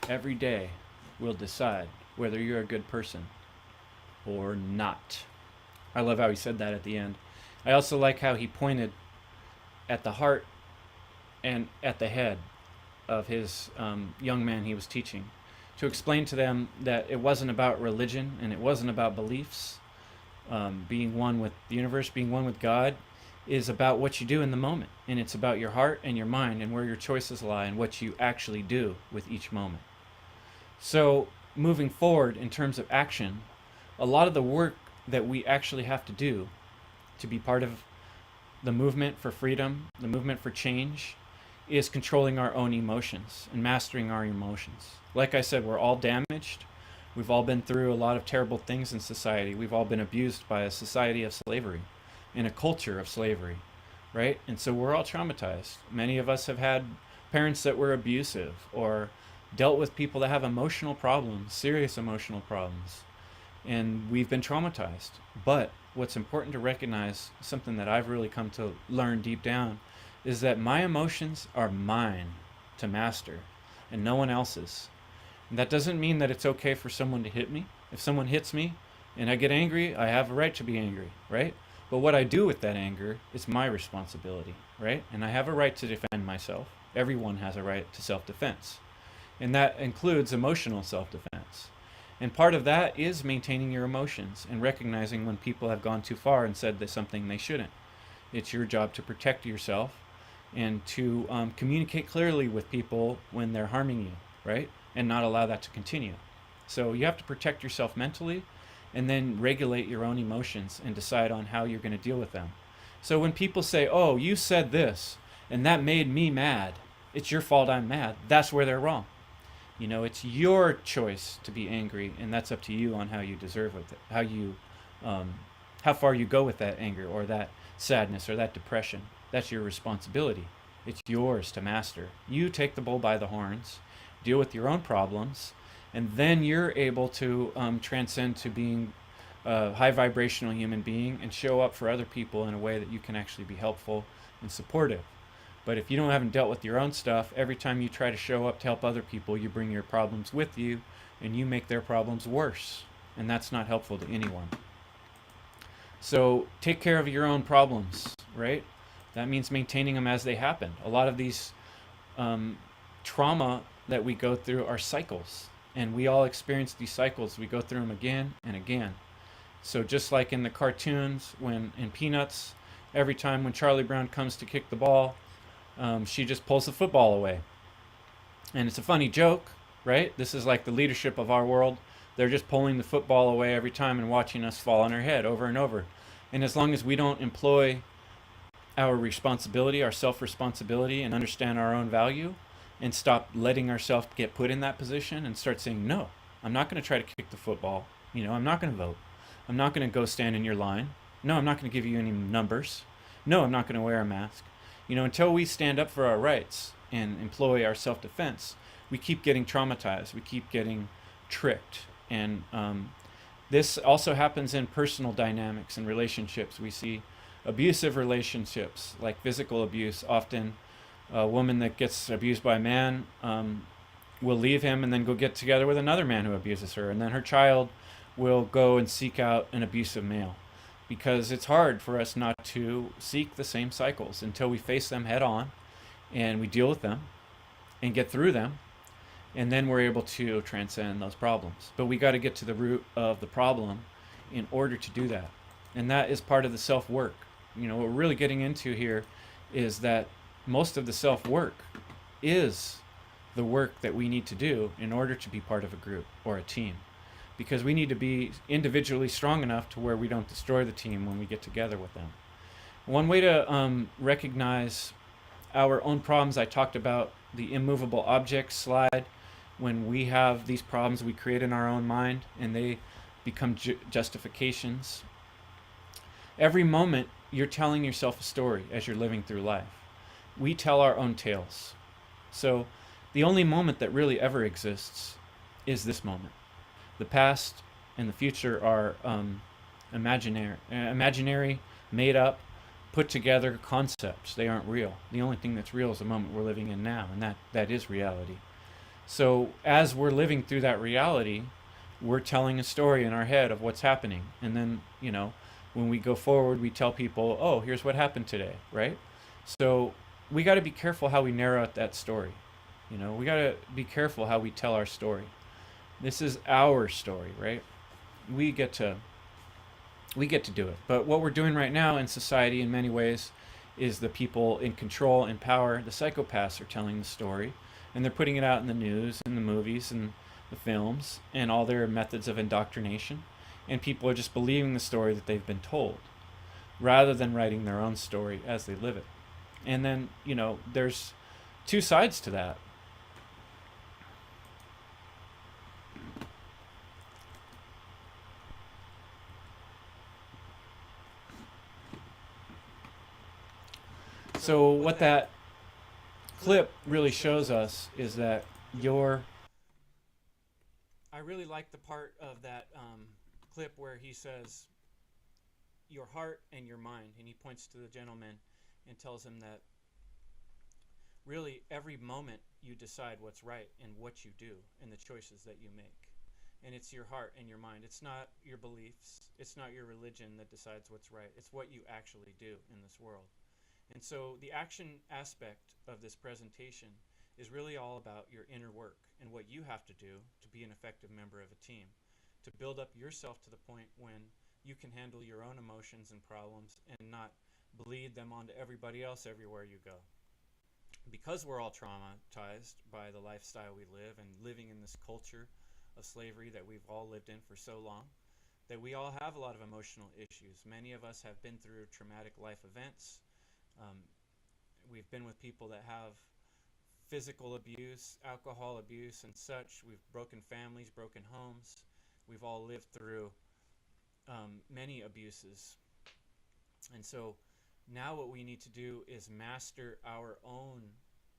every day will decide whether you're a good person or not. I love how he said that at the end. I also like how he pointed at the heart and at the head of his young man he was teaching to explain to them that it wasn't about religion and it wasn't about beliefs. Being one with the universe, being one with God, is about what you do in the moment. And it's about your heart and your mind and where your choices lie and what you actually do with each moment. So, moving forward in terms of action, a lot of the work that we actually have to do to be part of the movement for freedom, the movement for change, is controlling our own emotions and mastering our emotions. Like I said, we're all damaged. We've all been through a lot of terrible things in society. We've all been abused by a society of slavery, in a culture of slavery, right? And so we're all traumatized. Many of us have had parents that were abusive or dealt with people that have emotional problems, serious emotional problems, and we've been traumatized. But what's important to recognize, something that I've really come to learn deep down, is that my emotions are mine to master and no one else's. And that doesn't mean that it's okay for someone to hit me. If someone hits me and I get angry, I have a right to be angry, right? But what I do with that anger is my responsibility, right? And I have a right to defend myself. Everyone has a right to self-defense. And that includes emotional self-defense. And part of that is maintaining your emotions and recognizing when people have gone too far and said something they shouldn't. It's your job to protect yourself and to communicate clearly with people when they're harming you, right? And not allow that to continue. So you have to protect yourself mentally and then regulate your own emotions and decide on how you're going to deal with them. So when people say, oh, you said this and that made me mad, it's your fault I'm mad, that's where they're wrong. You know, it's your choice to be angry, and that's up to you on how you deserve it, how far you go with that anger or that sadness or that depression. That's your responsibility. It's yours to master. You take the bull by the horns, deal with your own problems, and then you're able to transcend to being a high vibrational human being and show up for other people in a way that you can actually be helpful and supportive. But if you haven't dealt with your own stuff, every time you try to show up to help other people, you bring your problems with you and you make their problems worse. And that's not helpful to anyone. So take care of your own problems, right? That means maintaining them as they happen. A lot of these trauma that we go through are cycles. And we all experience these cycles. We go through them again and again. So just like in the cartoons, when in Peanuts, every time when Charlie Brown comes to kick the ball, she just pulls the football away. And it's a funny joke, right? This is like the leadership of our world. They're just pulling the football away every time and watching us fall on our head over and over. And as long as we don't employ our responsibility, our self-responsibility, and understand our own value, and stop letting ourselves get put in that position and start saying, no, I'm not going to try to kick the football. I'm not going to vote. I'm not going to go stand in your line. No, I'm not going to give you any numbers. No, I'm not going to wear a mask. Until we stand up for our rights and employ our self-defense, we keep getting traumatized. We keep getting tricked. And this also happens in personal dynamics and relationships. We see abusive relationships, like physical abuse. Often a woman that gets abused by a man will leave him and then go get together with another man who abuses her. And then her child will go and seek out an abusive male. Because it's hard for us not to seek the same cycles until we face them head on and we deal with them and get through them, and then we're able to transcend those problems. But we got to get to the root of the problem in order to do that. And that is part of the self-work. What we're really getting into here is that most of the self-work is the work that we need to do in order to be part of a group or a team. Because we need to be individually strong enough to where we don't destroy the team when we get together with them. One way to recognize our own problems, I talked about the immovable objects slide. When we have these problems we create in our own mind and they become justifications. Every moment you're telling yourself a story as you're living through life. We tell our own tales. So the only moment that really ever exists is this moment. The past and the future are imaginary, made up, put together concepts. They aren't real. The only thing that's real is the moment we're living in now, and that is reality. So as we're living through that reality, we're telling a story in our head of what's happening. And then, when we go forward, we tell people, oh, here's what happened today, right? So we got to be careful how we narrow out that story. We got to be careful how we tell our story. This is our story, right? We get to do it. But what we're doing right now in society in many ways is the people in control and power, the psychopaths, are telling the story, and they're putting it out in the news and the movies and the films and all their methods of indoctrination, and people are just believing the story that they've been told rather than writing their own story as they live it. And then, there's two sides to that. So what that clip really shows us is that I really like the part of that clip where he says, your heart and your mind, and he points to the gentleman and tells him that really every moment you decide what's right and what you do and the choices that you make. And it's your heart and your mind. It's not your beliefs. It's not your religion that decides what's right. It's what you actually do in this world. And so the action aspect of this presentation is really all about your inner work and what you have to do to be an effective member of a team, to build up yourself to the point when you can handle your own emotions and problems and not bleed them onto everybody else everywhere you go. Because we're all traumatized by the lifestyle we live and living in this culture of slavery that we've all lived in for so long, that we all have a lot of emotional issues. Many of us have been through traumatic life events. We've been with people that have physical abuse, alcohol abuse, and such. We've broken families, broken homes. We've all lived through many abuses. And so now what we need to do is master our own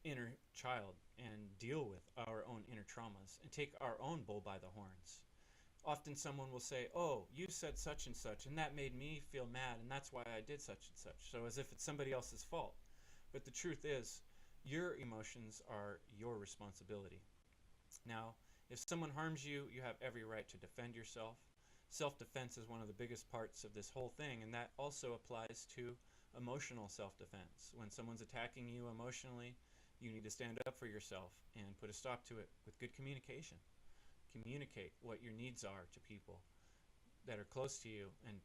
inner child and deal with our own inner traumas and take our own bull by the horns. Often someone will say, oh, you said such and such, and that made me feel mad, and that's why I did such and such. So as if it's somebody else's fault. But the truth is, your emotions are your responsibility. Now, if someone harms you, you have every right to defend yourself. Self-defense is one of the biggest parts of this whole thing, and that also applies to emotional self-defense. When someone's attacking you emotionally, you need to stand up for yourself and put a stop to it with good communication. Communicate what your needs are to people that are close to you, and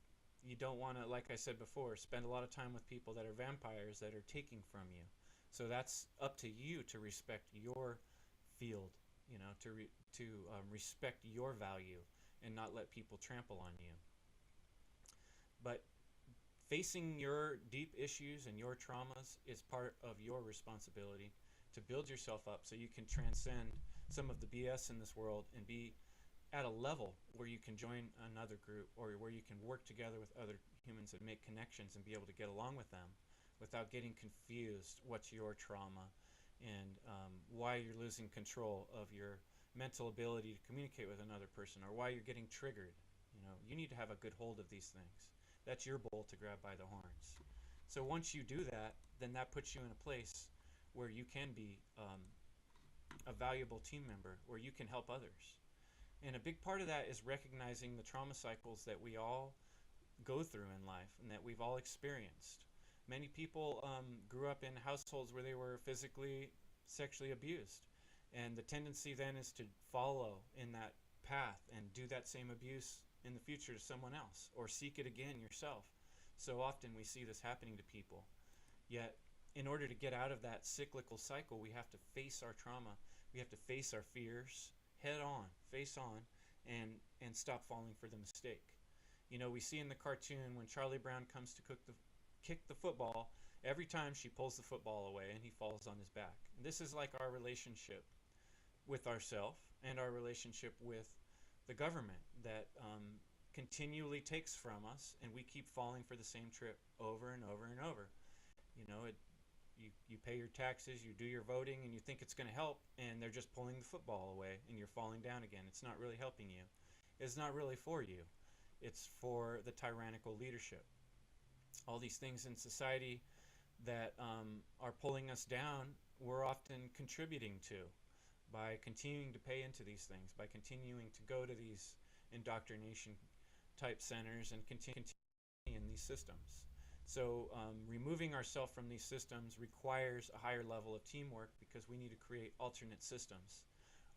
you don't want to, like I said before, spend a lot of time with people that are vampires that are taking from you. So that's up to you to respect your field, to respect your value and not let people trample on you. But facing your deep issues and your traumas is part of your responsibility to build yourself up so you can transcend some of the BS in this world and be at a level where you can join another group or where you can work together with other humans and make connections and be able to get along with them without getting confused what's your trauma and why you're losing control of your mental ability to communicate with another person or why you're getting triggered. You need to have a good hold of these things. That's your bull to grab by the horns. So once you do that, then that puts you in a place where you can be a valuable team member, where you can help others. And a big part of that is recognizing the trauma cycles that we all go through in life and that we've all experienced. Many people grew up in households where they were physically, sexually abused. And the tendency then is to follow in that path and do that same abuse in the future to someone else or seek it again yourself. So often we see this happening to people. Yet, in order to get out of that cyclical cycle, we have to face our trauma. We have to face our fears head on, face on, and stop falling for the mistake. We see in the cartoon when Charlie Brown comes to kick the football, every time she pulls the football away and he falls on his back. And this is like our relationship with ourselves and our relationship with the government that continually takes from us, and we keep falling for the same trip over and over and over. You pay your taxes, you do your voting, and you think it's going to help, and they're just pulling the football away, and you're falling down again. It's not really helping you. It's not really for you. It's for the tyrannical leadership. all these things in society that are pulling us down, we're often contributing to by continuing to pay into these things, by continuing to go to these indoctrination type centers and continue in these systems. So removing ourselves from these systems requires a higher level of teamwork, because we need to create alternate systems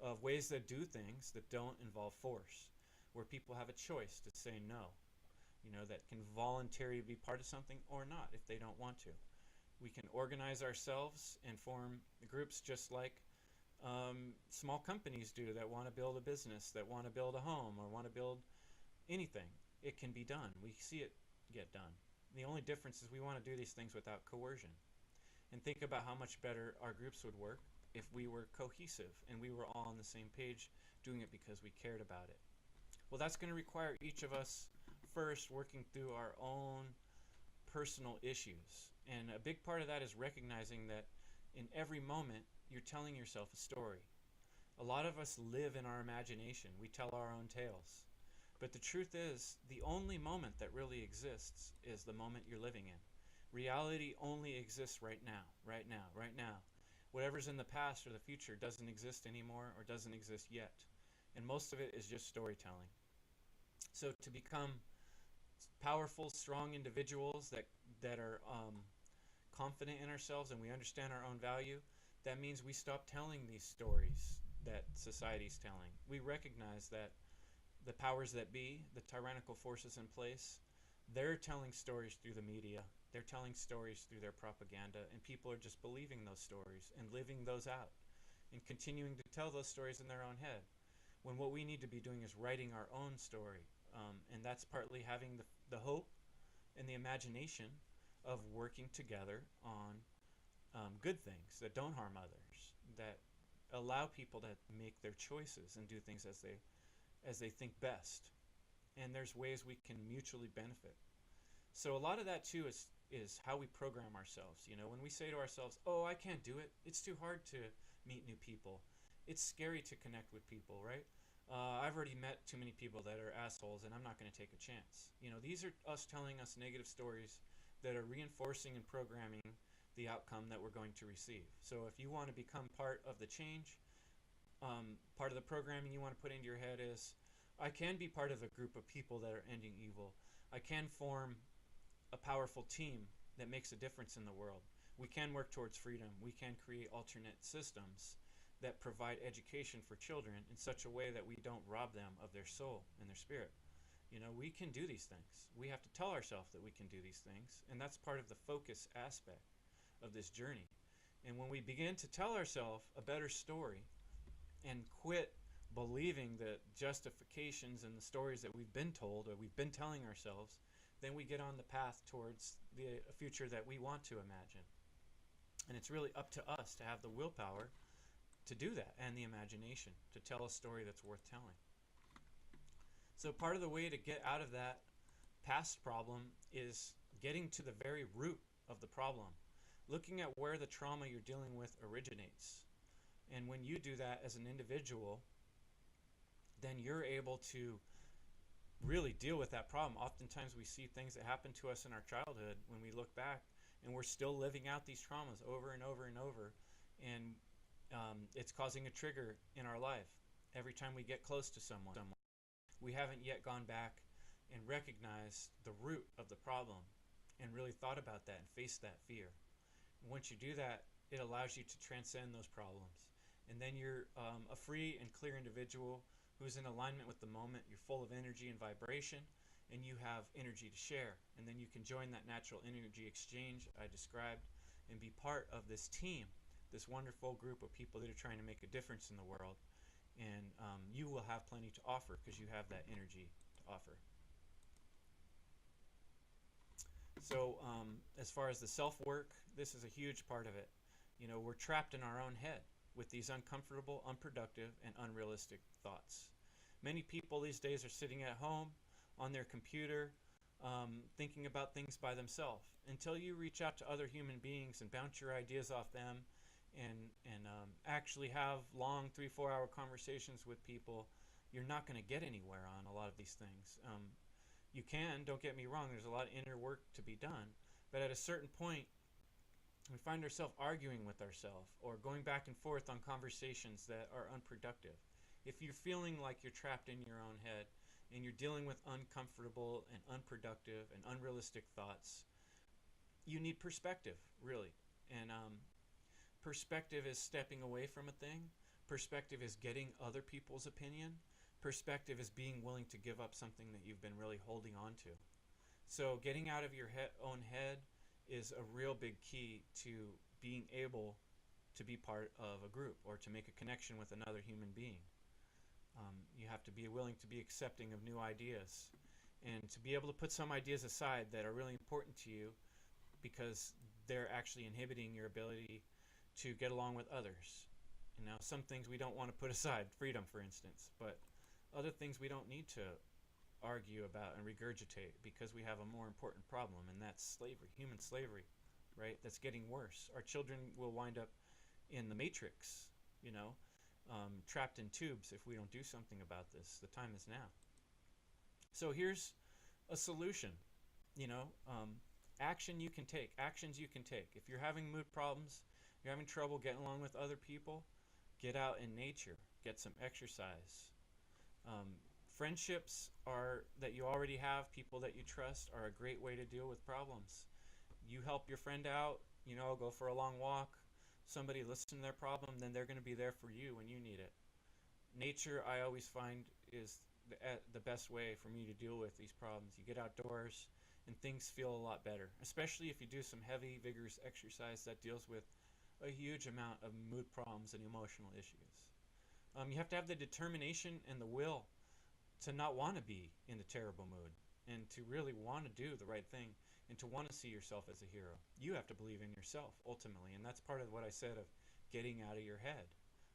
of ways that do things that don't involve force, where people have a choice to say no, that can voluntarily be part of something or not if they don't want to. We can organize ourselves and form groups just like small companies do that want to build a business, that want to build a home, or want to build anything. It can be done. We see it get done. The only difference is we want to do these things without coercion. And think about how much better our groups would work if we were cohesive and we were all on the same page doing it because we cared about it. Well, that's going to require each of us first working through our own personal issues. And a big part of that is recognizing that in every moment you're telling yourself a story. A lot of us live in our imagination. We tell our own tales. But the truth is, the only moment that really exists is the moment you're living in. Reality only exists right now, right now, right now. Whatever's in the past or the future doesn't exist anymore or doesn't exist yet. And most of it is just storytelling. So to become powerful, strong individuals that are confident in ourselves and we understand our own value, that means we stop telling these stories that society's telling. We recognize that the powers that be, the tyrannical forces in place, they're telling stories through the media. They're telling stories through their propaganda, and people are just believing those stories and living those out and continuing to tell those stories in their own head, when what we need to be doing is writing our own story. And that's partly having the hope and the imagination of working together on good things that don't harm others, that allow people to make their choices and do things as they think best. And there's ways we can mutually benefit. So a lot of that too is how we program ourselves. When we say to ourselves, oh, I can't do it, it's too hard to meet new people, it's scary to connect with people, right? I've already met too many people that are assholes and I'm not going to take a chance. These are us telling us negative stories that are reinforcing and programming the outcome that we're going to receive. So if you want to become part of the change, part of the programming you want to put into your head is, I can be part of a group of people that are ending evil. I can form a powerful team that makes a difference in the world. We can work towards freedom. We can create alternate systems that provide education for children in such a way that we don't rob them of their soul and their spirit. We can do these things. We have to tell ourselves that we can do these things, and that's part of the focus aspect of this journey. And when we begin to tell ourselves a better story and quit believing the justifications and the stories that we've been told or we've been telling ourselves, then we get on the path towards the future that we want to imagine. And it's really up to us to have the willpower to do that, and the imagination to tell a story that's worth telling. So part of the way to get out of that past problem is getting to the very root of the problem, looking at where the trauma you're dealing with originates. And when you do that as an individual, then you're able to really deal with that problem. Oftentimes we see things that happen to us in our childhood when we look back, and we're still living out these traumas over and over and over, and it's causing a trigger in our life. Every time we get close to someone, we haven't yet gone back and recognized the root of the problem and really thought about that and faced that fear. And once you do that, it allows you to transcend those problems. And then you're a free and clear individual who's in alignment with the moment. You're full of energy and vibration, and you have energy to share. And then you can join that natural energy exchange I described and be part of this team, this wonderful group of people that are trying to make a difference in the world. And you will have plenty to offer because you have that energy to offer. So as far as the self-work, this is a huge part of it. We're trapped in our own head with these uncomfortable, unproductive, and unrealistic thoughts. Many people these days are sitting at home on their computer thinking about things by themselves. Until you reach out to other human beings and bounce your ideas off them and actually have long 3-4 hour conversations with people, you're not going to get anywhere on a lot of these things. You can, don't get me wrong, there's a lot of inner work to be done, but at a certain point, we find ourselves arguing with ourselves or going back and forth on conversations that are unproductive. If you're feeling like you're trapped in your own head and you're dealing with uncomfortable and unproductive and unrealistic thoughts, you need perspective, really. And perspective is stepping away from a thing. Perspective is getting other people's opinion. Perspective is being willing to give up something that you've been really holding on to. So getting out of your own head is a real big key to being able to be part of a group or to make a connection with another human being. You have to be willing to be accepting of new ideas and to be able to put some ideas aside that are really important to you because they're actually inhibiting your ability to get along with others. And now some things we don't want to put aside, freedom for instance, but other things we don't need to argue about and regurgitate because we have a more important problem, and that's slavery, human slavery, right? That's getting worse. Our children will wind up in the matrix, trapped in tubes if we don't do something about this. The time is now. So here's a solution, actions you can take. If you're having mood problems, you're having trouble getting along with other people, get out in nature, get some exercise. Friendships that you already have, people that you trust, are a great way to deal with problems. You help your friend out, go for a long walk, somebody listen to their problem, then they're going to be there for you when you need it. Nature, I always find, is the best way for me to deal with these problems. You get outdoors and things feel a lot better, especially if you do some heavy, vigorous exercise that deals with a huge amount of mood problems and emotional issues. You have to have the determination and the will to not want to be in a terrible mood and to really want to do the right thing and to want to see yourself as a hero. You have to believe in yourself ultimately, and that's part of what I said of getting out of your head.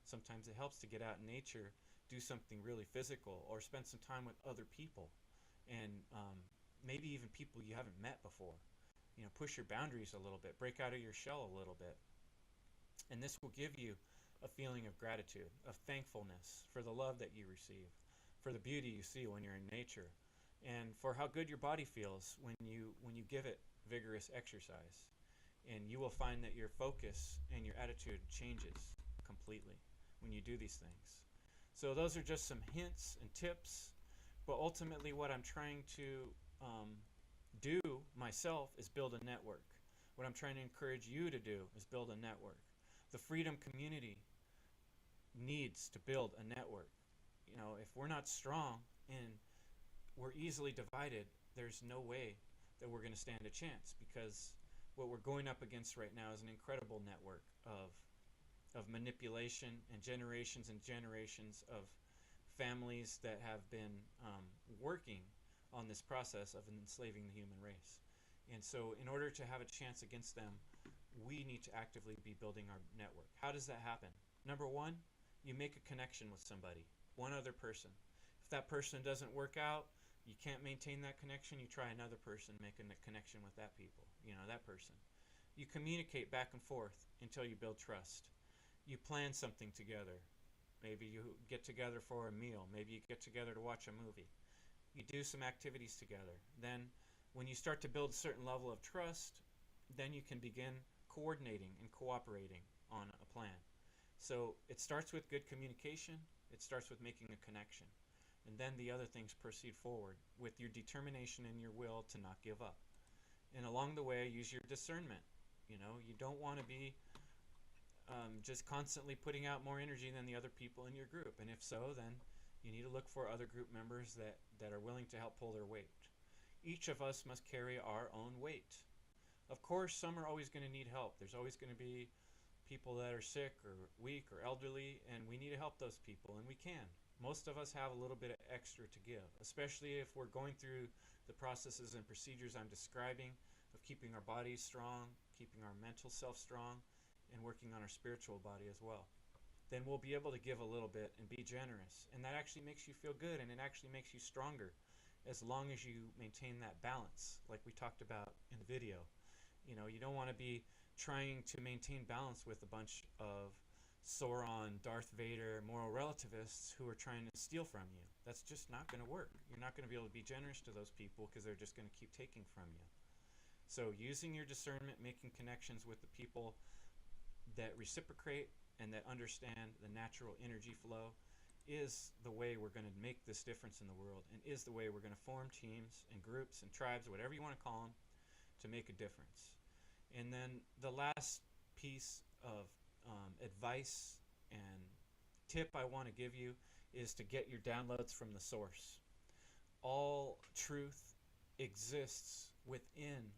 Sometimes it helps to get out in nature, do something really physical, or spend some time with other people, and maybe even people you haven't met before. Push your boundaries a little bit, break out of your shell a little bit, and this will give you a feeling of gratitude, of thankfulness for the love that you receive, for the beauty you see when you're in nature, and for how good your body feels when you give it vigorous exercise. And you will find that your focus and your attitude changes completely when you do these things. So those are just some hints and tips, but ultimately what I'm trying to do myself is build a network. What I'm trying to encourage you to do is build a network. The Freedom community needs to build a network. If we're not strong and we're easily divided, there's no way that we're going to stand a chance, because what we're going up against right now is an incredible network of manipulation and generations of families that have been working on this process of enslaving the human race. And so in order to have a chance against them, we need to actively be building our network. How does that happen? Number one, you make a connection with somebody, one other person. If that person doesn't work out, you can't maintain that connection, you try another person, making a connection with that person. You communicate back and forth until you build trust. You plan something together. Maybe you get together for a meal. Maybe you get together to watch a movie. You do some activities together. Then when you start to build a certain level of trust, then you can begin coordinating and cooperating on a plan. So it starts with good communication. It starts with making a connection. And then the other things proceed forward with your determination and your will to not give up. And along the way, use your discernment. You don't want to be just constantly putting out more energy than the other people in your group. And if so, then you need to look for other group members that are willing to help pull their weight. Each of us must carry our own weight. Of course, some are always going to need help. There's always going to be people that are sick or weak or elderly, and we need to help those people, and we can. Most of us have a little bit of extra to give, especially if we're going through the processes and procedures I'm describing of keeping our bodies strong, keeping our mental self strong, and working on our spiritual body as well. Then we'll be able to give a little bit and be generous, and that actually makes you feel good, and it actually makes you stronger as long as you maintain that balance like we talked about in the video. You don't want to be trying to maintain balance with a bunch of Sauron, Darth Vader, moral relativists who are trying to steal from you. That's just not going to work. You're not going to be able to be generous to those people because they're just going to keep taking from you. So using your discernment, making connections with the people that reciprocate and that understand the natural energy flow is the way we're going to make this difference in the world, and is the way we're going to form teams and groups and tribes, whatever you want to call them, to make a difference. And then the last piece of advice and tip I want to give you is to get your downloads from the source. All truth exists within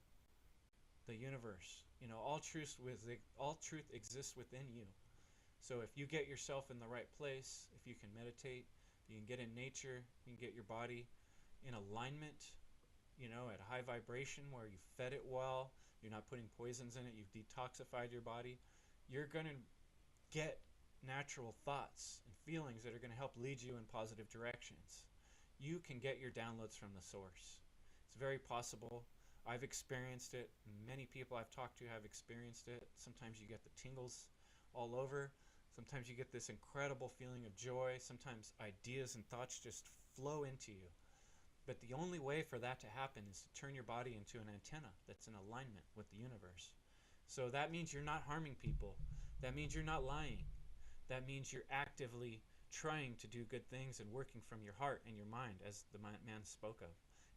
the universe. All truth exists within you. So if you get yourself in the right place, if you can meditate, you can get in nature, you can get your body in alignment, at a high vibration where you fed it well, you're not putting poisons in it, you've detoxified your body, you're going to get natural thoughts and feelings that are going to help lead you in positive directions. You can get your downloads from the source. It's very possible. I've experienced it. Many people I've talked to have experienced it. Sometimes you get the tingles all over. Sometimes you get this incredible feeling of joy. Sometimes ideas and thoughts just flow into you. But the only way for that to happen is to turn your body into an antenna that's in alignment with the universe. So that means you're not harming people. That means you're not lying. That means you're actively trying to do good things and working from your heart and your mind, as the man spoke of,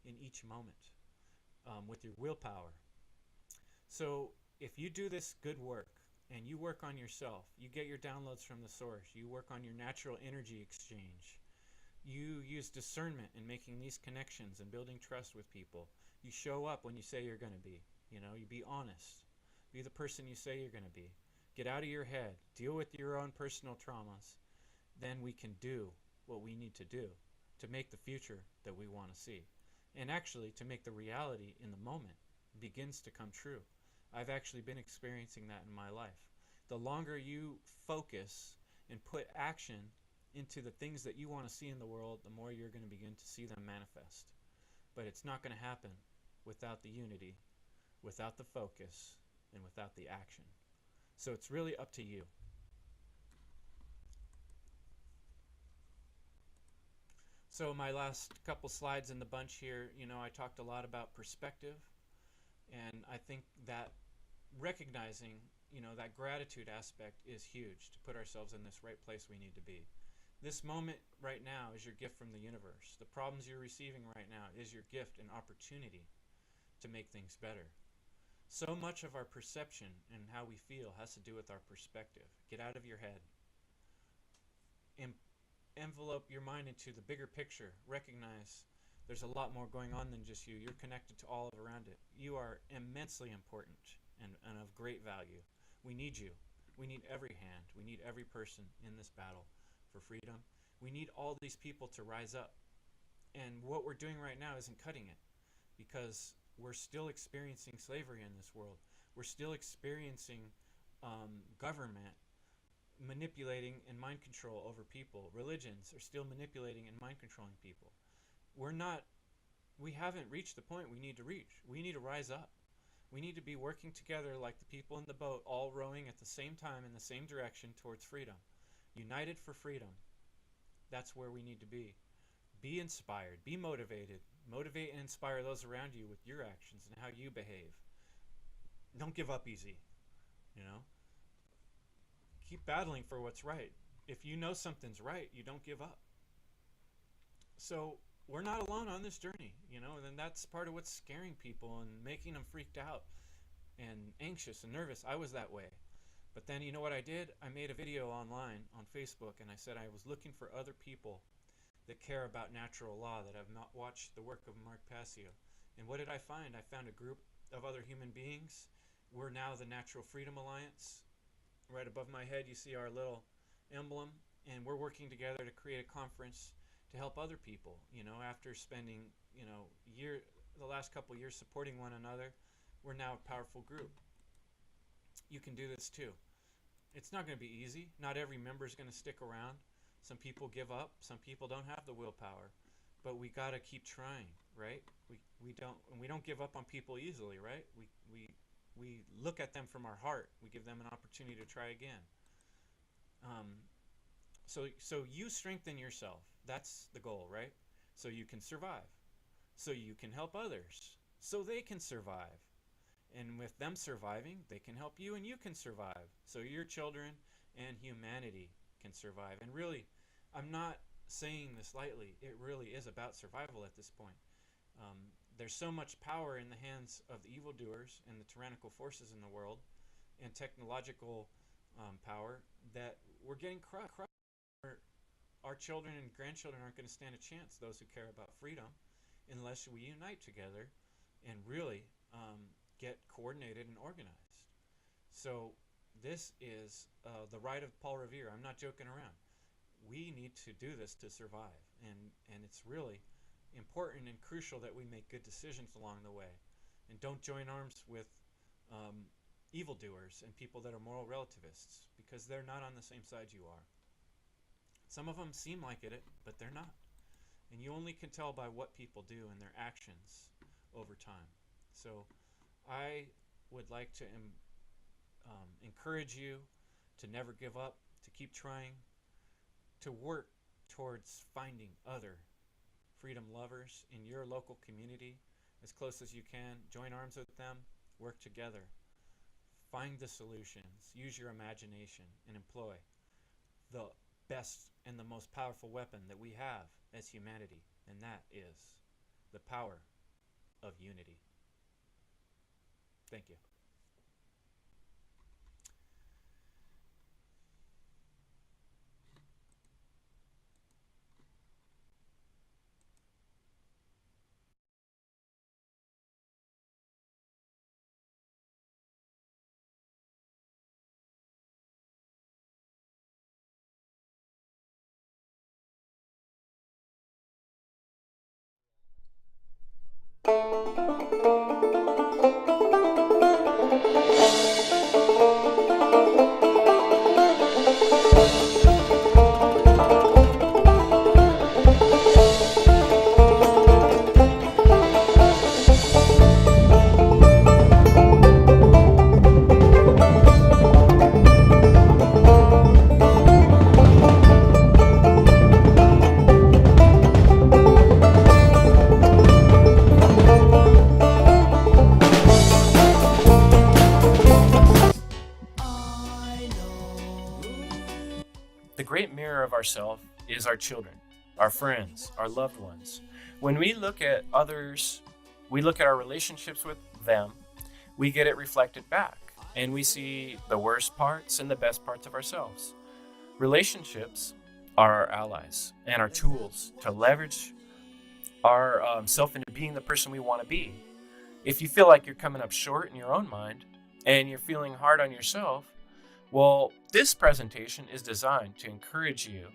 in each moment, with your willpower. So if you do this good work and you work on yourself, you get your downloads from the source, you work on your natural energy exchange, you use discernment in making these connections and building trust with people, you show up when you say you're going to be, you be honest, be the person you say you're going to be. Get out of your head, deal with your own personal traumas. Then we can do what we need to do to make the future that we want to see. And actually to make the reality in the moment begins to come true. I've actually been experiencing that in my life. The longer you focus and put action into the things that you want to see in the world, the more you're going to begin to see them manifest. But it's not going to happen without the unity, without the focus, and without the action. So it's really up to you. So my last couple slides in the bunch here, I talked a lot about perspective, and I think that recognizing, that gratitude aspect is huge to put ourselves in this right place we need to be. This moment right now is your gift from the universe. The problems you're receiving right now is your gift and opportunity to make things better. So much of our perception and how we feel has to do with our perspective. Get out of your head. Envelope your mind into the bigger picture. Recognize there's a lot more going on than just you. You're connected to all around it. You are immensely important and of great value. We need you. We need every hand. We need every person in this battle for freedom. We need all these people to rise up. And what we're doing right now isn't cutting it, because we're still experiencing slavery in this world. We're still experiencing government manipulating and mind control over people. Religions are still manipulating and mind controlling people. We haven't reached the point we need to reach. We need to rise up. We need to be working together like the people in the boat, all rowing at the same time in the same direction towards freedom. United for freedom. That's where we need to be. Be inspired. Be motivated. Motivate and inspire those around you with your actions and how you behave. Don't give up easy. Keep battling for what's right. If you know something's right, you don't give up. So we're not alone on this journey, and that's part of what's scaring people and making them freaked out and anxious and nervous. I was that way. But then you know what I did? I made a video online on Facebook, and I said I was looking for other people that care about natural law, that have not watched the work of Mark Passio. And what did I find? I found a group of other human beings. We're now the Natural Freedom Alliance. Right above my head you see our little emblem, and we're working together to create a conference to help other people. After spending the last couple years supporting one another, we're now a powerful group. You can do this too. It's not going to be easy. Not every member is going to stick around. Some people give up. Some people don't have the willpower, but we got to keep trying, right? We don't give up on people easily, right? We look at them from our heart. We give them an opportunity to try again. So you strengthen yourself. That's the goal, right? So you can survive, so you can help others, so they can survive. And with them surviving, they can help you and you can survive. So your children and humanity can survive. And really, I'm not saying this lightly. It really is about survival at this point. There's so much power in the hands of the evildoers and the tyrannical forces in the world and technological power that we're getting crushed. Our children and grandchildren aren't going to stand a chance, those who care about freedom, unless we unite together and really get coordinated and organized. So this is the right of Paul Revere. I'm not joking around. We need to do this to survive, and it's really important and crucial that we make good decisions along the way and don't join arms with evildoers and people that are moral relativists, because they're not on the same side you are. Some of them seem like it, but they're not. And you only can tell by what people do and their actions over time. So I would like to encourage you to never give up, to keep trying, to work towards finding other freedom lovers in your local community as close as you can. Join arms with them, work together. Find the solutions, use your imagination, and employ the best and the most powerful weapon that we have as humanity, and that is the power of unity. Thank you. The great mirror of ourselves is our children, our friends, our loved ones. When we look at others, we look at our relationships with them, we get it reflected back, and we see the worst parts and the best parts of ourselves. Relationships are our allies and our tools to leverage our self into being the person we want to be. If you feel like you're coming up short in your own mind and you're feeling hard on yourself, well, this presentation is designed to encourage you